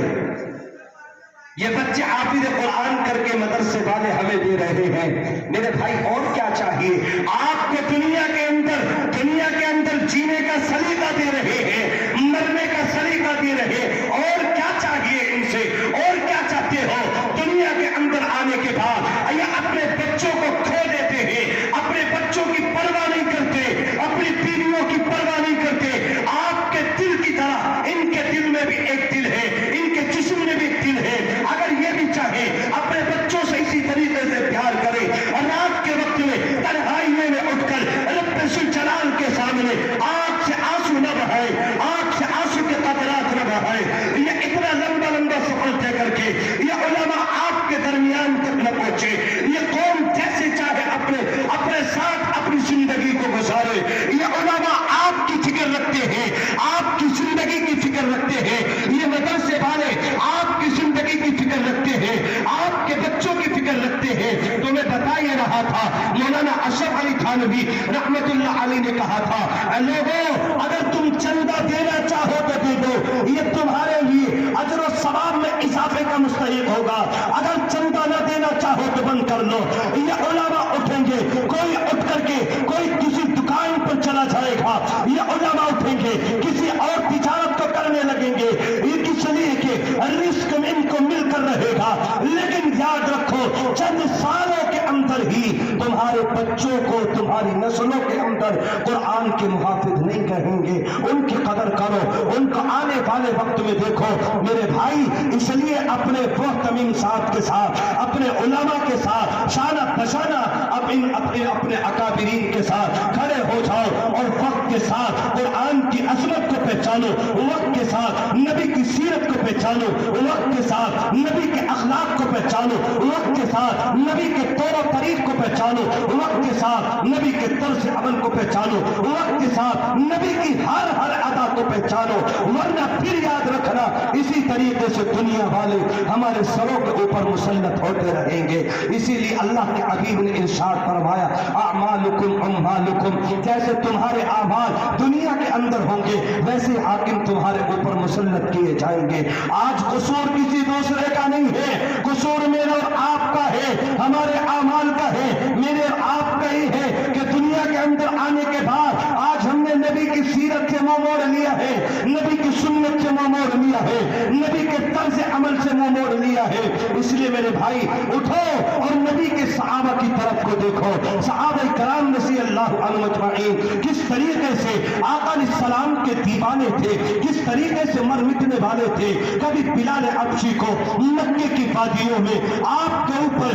یہ بچے حافظ قرآن کر کے مدرسے والے ہمیں دے رہے ہیں۔ میرے بھائی اور کیا چاہیے؟ آپ کو دنیا کے اندر جینے کا سلیقہ دے رہے ہیں، مرنے کا سلیقہ دے رہے، اور کیا چاہیے ان سے؟ اور کیا چاہتے ہو؟ دنیا کے اندر آنے کے بعد یہ اپنے بچوں کو کھو دیتے ہیں، اپنے بچوں کی پرواہ نہیں کرتے، اپنی بیویوں کی پرواہ نہیں کرتے۔ آپ کے دل کی طرح ان کے دل میں بھی ایک دل ہے، ان کے جسم میں بھی ایک دل ہے۔ اگر یہ بھی چاہے اپنے بچوں سے اسی طریقے سے پیار کرے اور رات کے وقت میں تنہائی میں اٹھ کر رب ذوالجلال کے سامنے آنکھ سے آنسو نہ بہائے، آنکھ سے آنسو کے قطرات نہ بہائے، یہ اتنا لمبا سفر طے کر کے یہ علماء آپ کے درمیان تک نہ پہنچے، یہ قوم جیسے چاہے اپنے ساتھ اپنی زندگی کو گزارے۔ یہ علماء آپ کی فکر رکھتے ہیں، آپ کی زندگی کی فکر رکھتے ہیں، یہ مدرسے والے آپ کی زندگی کی فکر رکھتے ہیں، آپ کے بچوں کی فکر رکھتے ہیں۔ تو میں بتا یہ رہا تھا، مولانا اشرف علی تھانوی رحمت اللہ علیہ نے کہا تھا لوگوں اگر تم چندہ دینا چاہو تو دے دو، یہ تمہارے لیے اجر و ثواب میں اضافے کا مستحق ہوگا، اگر چندہ نہ دینا چاہو تو بند کر لو۔ یہ علماء اٹھیں گے، کوئی اٹھ کر کے کوئی کسی دکان پر چلا جائے گا، یہ علماء اٹھیں گے کسی اور تجارت کو کرنے لگیں گے، یہ کس لیے کہ رزق ان کو مل کر رہے گا۔ لیکن یاد رکھو چند سالوں کے اندر ہی تمہارے بچوں کو تمہاری نسلوں کے اندر قرآن کے محافظ نہیں کہیں گے، ان کی قدر کرو، ان کو آنے والے وقت میں دیکھو۔ میرے بھائی اس لیے اپنے محتمم صاحب کے ساتھ، اپنے علماء کے ساتھ شانہ بشانہ اپنے اکابرین کے ساتھ کھڑے ہو جاؤ اور وقت کے ساتھ قرآن کی عظمت کو پہچانو، وقت کے ساتھ نبی کی سیرت کو پہچانو، وقت کے ساتھ نبی کے اخلاق کو پہچانو، وقت کے ساتھ نبی کے طور و طریق کو پہچانو، وقت کے ساتھ نبی کے طرز عمل کو پہچانو، وقت کے ساتھ نبی کی ہر ادا کو پہچانو، ورنہ پھر یاد رکھنا اسی طریقے سے دنیا والے ہمارے سروں کے اوپر مسلط ہوتے رہیں گے۔ اسی لیے اللہ کے حبیب نے ارشاد فرمایا اعمالکم اموالکم، جیسے تمہارے اعمال دنیا کے اندر ہوں گے ویسے حاکم تمہارے اوپر مسلط کیے جائیں گے۔ آج قصور کسی دوسرے کا نہیں ہے، قصور میرا اور آپ کا ہے، ہمارے اعمال کا ہے، میرے اور آپ کا ہی ہے کہ دنیا کے اندر آنے کے بعد آج ہم نے نبی کی سیرت سے منہ موڑ لیا ہے، نبی کی سنت سے منہ موڑ لیا ہے، نبی کے طرز عمل سے منہ موڑ لیا ہے۔ اس لیے میرے بھائی اٹھو اور نبی کے صحابہ کی طرف کو دیکھو، صحابہ کرام رضی اللہ عنہم اجمعین کس طریقے سے آقا علیہ السلام کے دیوانے تھے، کس طریقے سے مر مٹنے والے تھے۔ کبھی بلال حبشی کو مکے کی وادیوں میں آپ کے اوپر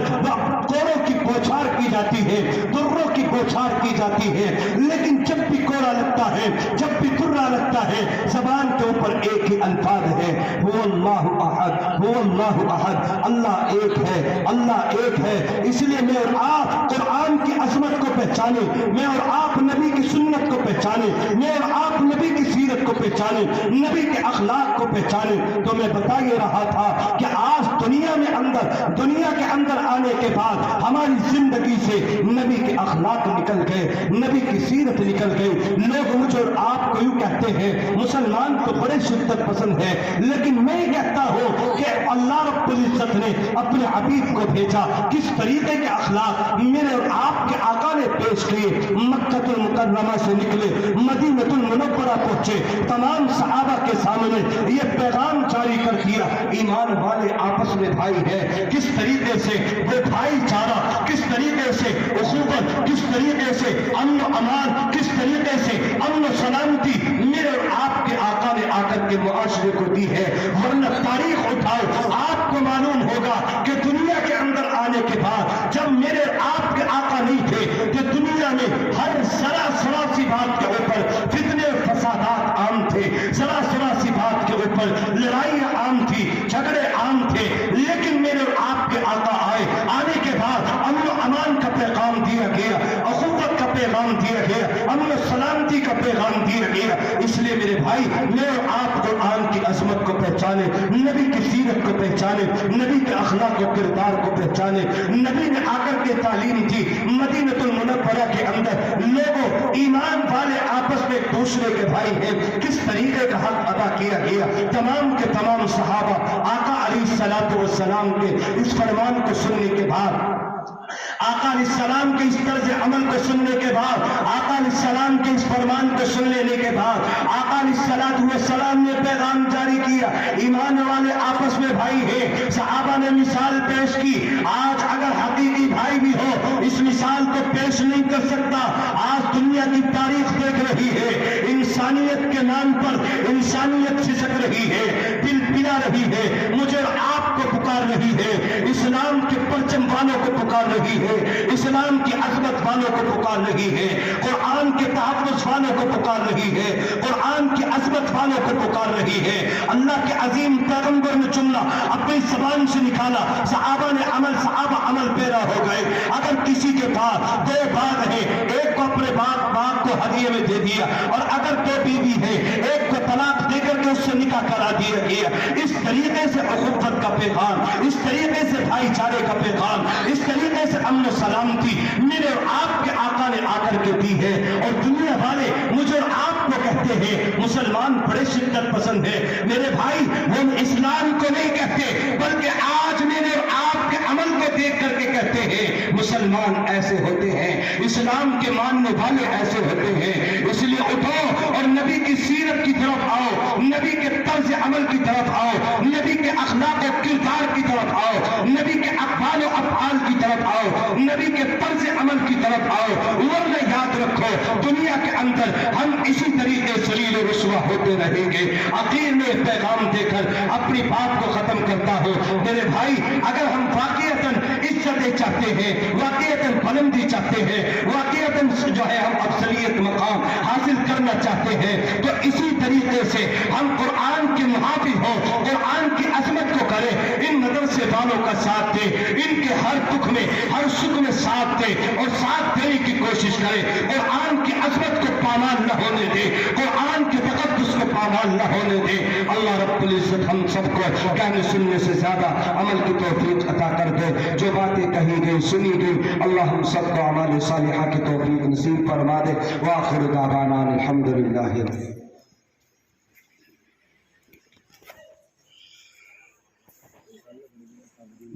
کوڑوں کی بوچھار کی جاتی ہے، دروں کی بوچھار کی جاتی ہے، لیکن جب بھی کوڑا لگتا ہے، جب بھی درہ لگتا ہے، زبان کے اوپر ایک ہی الفاظ ہے، هو اللہ احد، هو اللہ احد، اللہ ایک ہے، اللہ ایک ہے۔ اس لیے میں اور آپ قرآن کی عظمت کو پہچان پہچانے, میں اور آپ نبی کی سنت کو پہچانے, میں اور آپ نبی کی سیرت کو پہچانے, نبی کے اخلاق کو پہچانے. تو میں بتا یہ رہا تھا کہ آج دنیا کے اندر آنے کے بعد ہماری زندگی سے نبی کے اخلاق نکل گئے, نبی کی سیرت نکل گئی. لوگ مجھے اور آپ کو یوں کہتے ہیں مسلمان تو بڑے شدت پسند ہے, لیکن میں کہتا ہوں کہ اللہ رب العزت نے اپنے حبیب کو بھیجا, کس طریقے کے اخلاق میرے اور آپ کے آقا نے پیش کیے. مکہ المکرمہ سے نکلے, مدینہ المنورہ پہنچے, تمام صحابہ کے سامنے یہ پیغام جاری کر دیا, ایمان والے آپس میں بھائی ہے. کس طریقے سے وہ بھائی چارہ, کس طریقے سے اخوت, کس طریقے سے امن و امان, کس طریقے سے امن و سلامتی میرے اور آپ کے آقا نے آ کر کے معاشرے کو دی ہے. ورنہ تاریخ اٹھاؤ, آپ کو معلوم ہوگا کہ دنیا کے اندر آنے کے بعد جب میرے آپ کے آقا نہیں تھے کہ دنیا میں ہر ذرا سی بات کے اوپر فتنے فسادات عام تھے, ذرا سی بات کے اوپر لڑائیاں عام تھی, جھگڑے عام تھے. لیکن میرے اور آپ کے آقا آئے, آنے کے بعد امن و امان کا پیغام دیا گیا, اخوت کا پیغام دیا گیا, امن و سلامتی کا پیغام دیا گیا. اس لیے میرے بھائی میں اور آپ قرآن کی عظمت کو پہچانے, نبی کی سیرت کو پہچانے, نبی کے اخلاق و کردار کو پہچانے. نبی نے آ کر کے تعلیم دی مدینہ المنورہ کے اندر, لوگوں ایمان والے آپس میں ایک دوسرے کے بھائی ہیں, کس طریقے کا حق ادا کیا گیا. تمام کے تمام صحابہ آقا علیہ الصلوۃ والسلام کے اس فرمان کو سننے کے بعد, آقا علیہ السلام کے اس طرز عمل کو سننے کے بعد, آقا علیہ السلام کے اس فرمان کو سن لینے کے بعد آقا علیہ السلام نے پیغام جاری کیا, ایمان والے آپس میں بھائی ہیں. صحابہ نے مثال پیش کی, آج اگر حقیقی بھائی بھی ہو اس مثال کو پیش نہیں کر سکتا. آج دنیا کی تاریخ دیکھ رہی ہے, انسانیت کے نام پر انسانیت سسک رہی ہے, دل پلا رہی ہے, مجھے آپ کو پکار رہی ہے, اسلام کے پرچم والوں کو پکار رہی ہے, اسلام کی عظمت والوں کو پکار رہی ہے, قرآن کے تحفظ والوں کو پکار رہی ہے, قرآن کی عظمت والوں کو پکار رہی ہے. اللہ کے عظیم پیغمبر نے جملہ اپنی زبان سے نکالا, صحابہ عمل پیرا ہو گئے. اگر کسی کے پاس دو باغ ہیں, ایک کو اپنے باغ کو ہدیے میں دے دیا, اور اگر دو بیوی ہے ایک کو طلاق دے کر کے اس سے نکاح کرا دیا گیا. اس طریقے سے اخوت کا پیغام, اس طریقے سے بھائی چارے کا پیغام, اس طریقے سے امن و سلامتی میرے اور آپ کے آقا نے آ کر کے دی ہے. اور دنیا والے مجھے اور آپ کو کہتے ہیں مسلمان بڑے شدت پسند ہے. میرے بھائی وہ اسلام کو نہیں کہتے, بلکہ آج میرے اور آپ کے عمل کو دیکھ کر کے کہتے ہیں مسلمان ایسے ہوتے ہیں, اسلام کے ماننے والے ایسے ہوتے ہیں. اس لیے اٹھو اور نبی کی سیرت کی طرف آؤ, نبی کے طرز عمل کی طرف آؤ, نبی کے اخلاق و کردار کی طرف آؤ, نبی کے اقوال و افعال کی طرف آؤ, نبی کے طرز عمل کی طرف آؤ. ورنہ یاد رکھو دنیا کے اندر ہم اسی طریقے ذلیل و رسوا ہوتے رہیں گے. آخر میں پیغام دے کر اپنی بات کو ختم کرتا ہوں. میرے بھائی اگر ہم واقعتاً عزتیں چاہتے ہیں, واقعتاً بلندی چاہتے ہیں, واقعتاً جو ہے ہم افضلیت مقام حاصل کرنا چاہتے ہیں, تو اسی طریقے سے ہم قرآن کے محافظ ہوں, قرآن کی عظمت کو کریں, ان مدرسے والوں کا ساتھ دیں, ان کے ہر دکھ میں ہر سکھ میں ساتھ دیں اور ساتھ دینے کی کوشش کریں. قرآن کی عظمت کو پامال نہ ہونے دیں, قرآن کے تقدس کو پامال نہ ہونے دیں. اللہ رب العزت ہم سب کو کہنے سننے سے زیادہ عمل کی توفیق عطا کر دے. جو باتیں کہی گئی سنی گئی اللہ ہم سب کو اعمال صالحہ کی توفیق نصیب فرما دے. وآخر دعوانا الحمدللہ.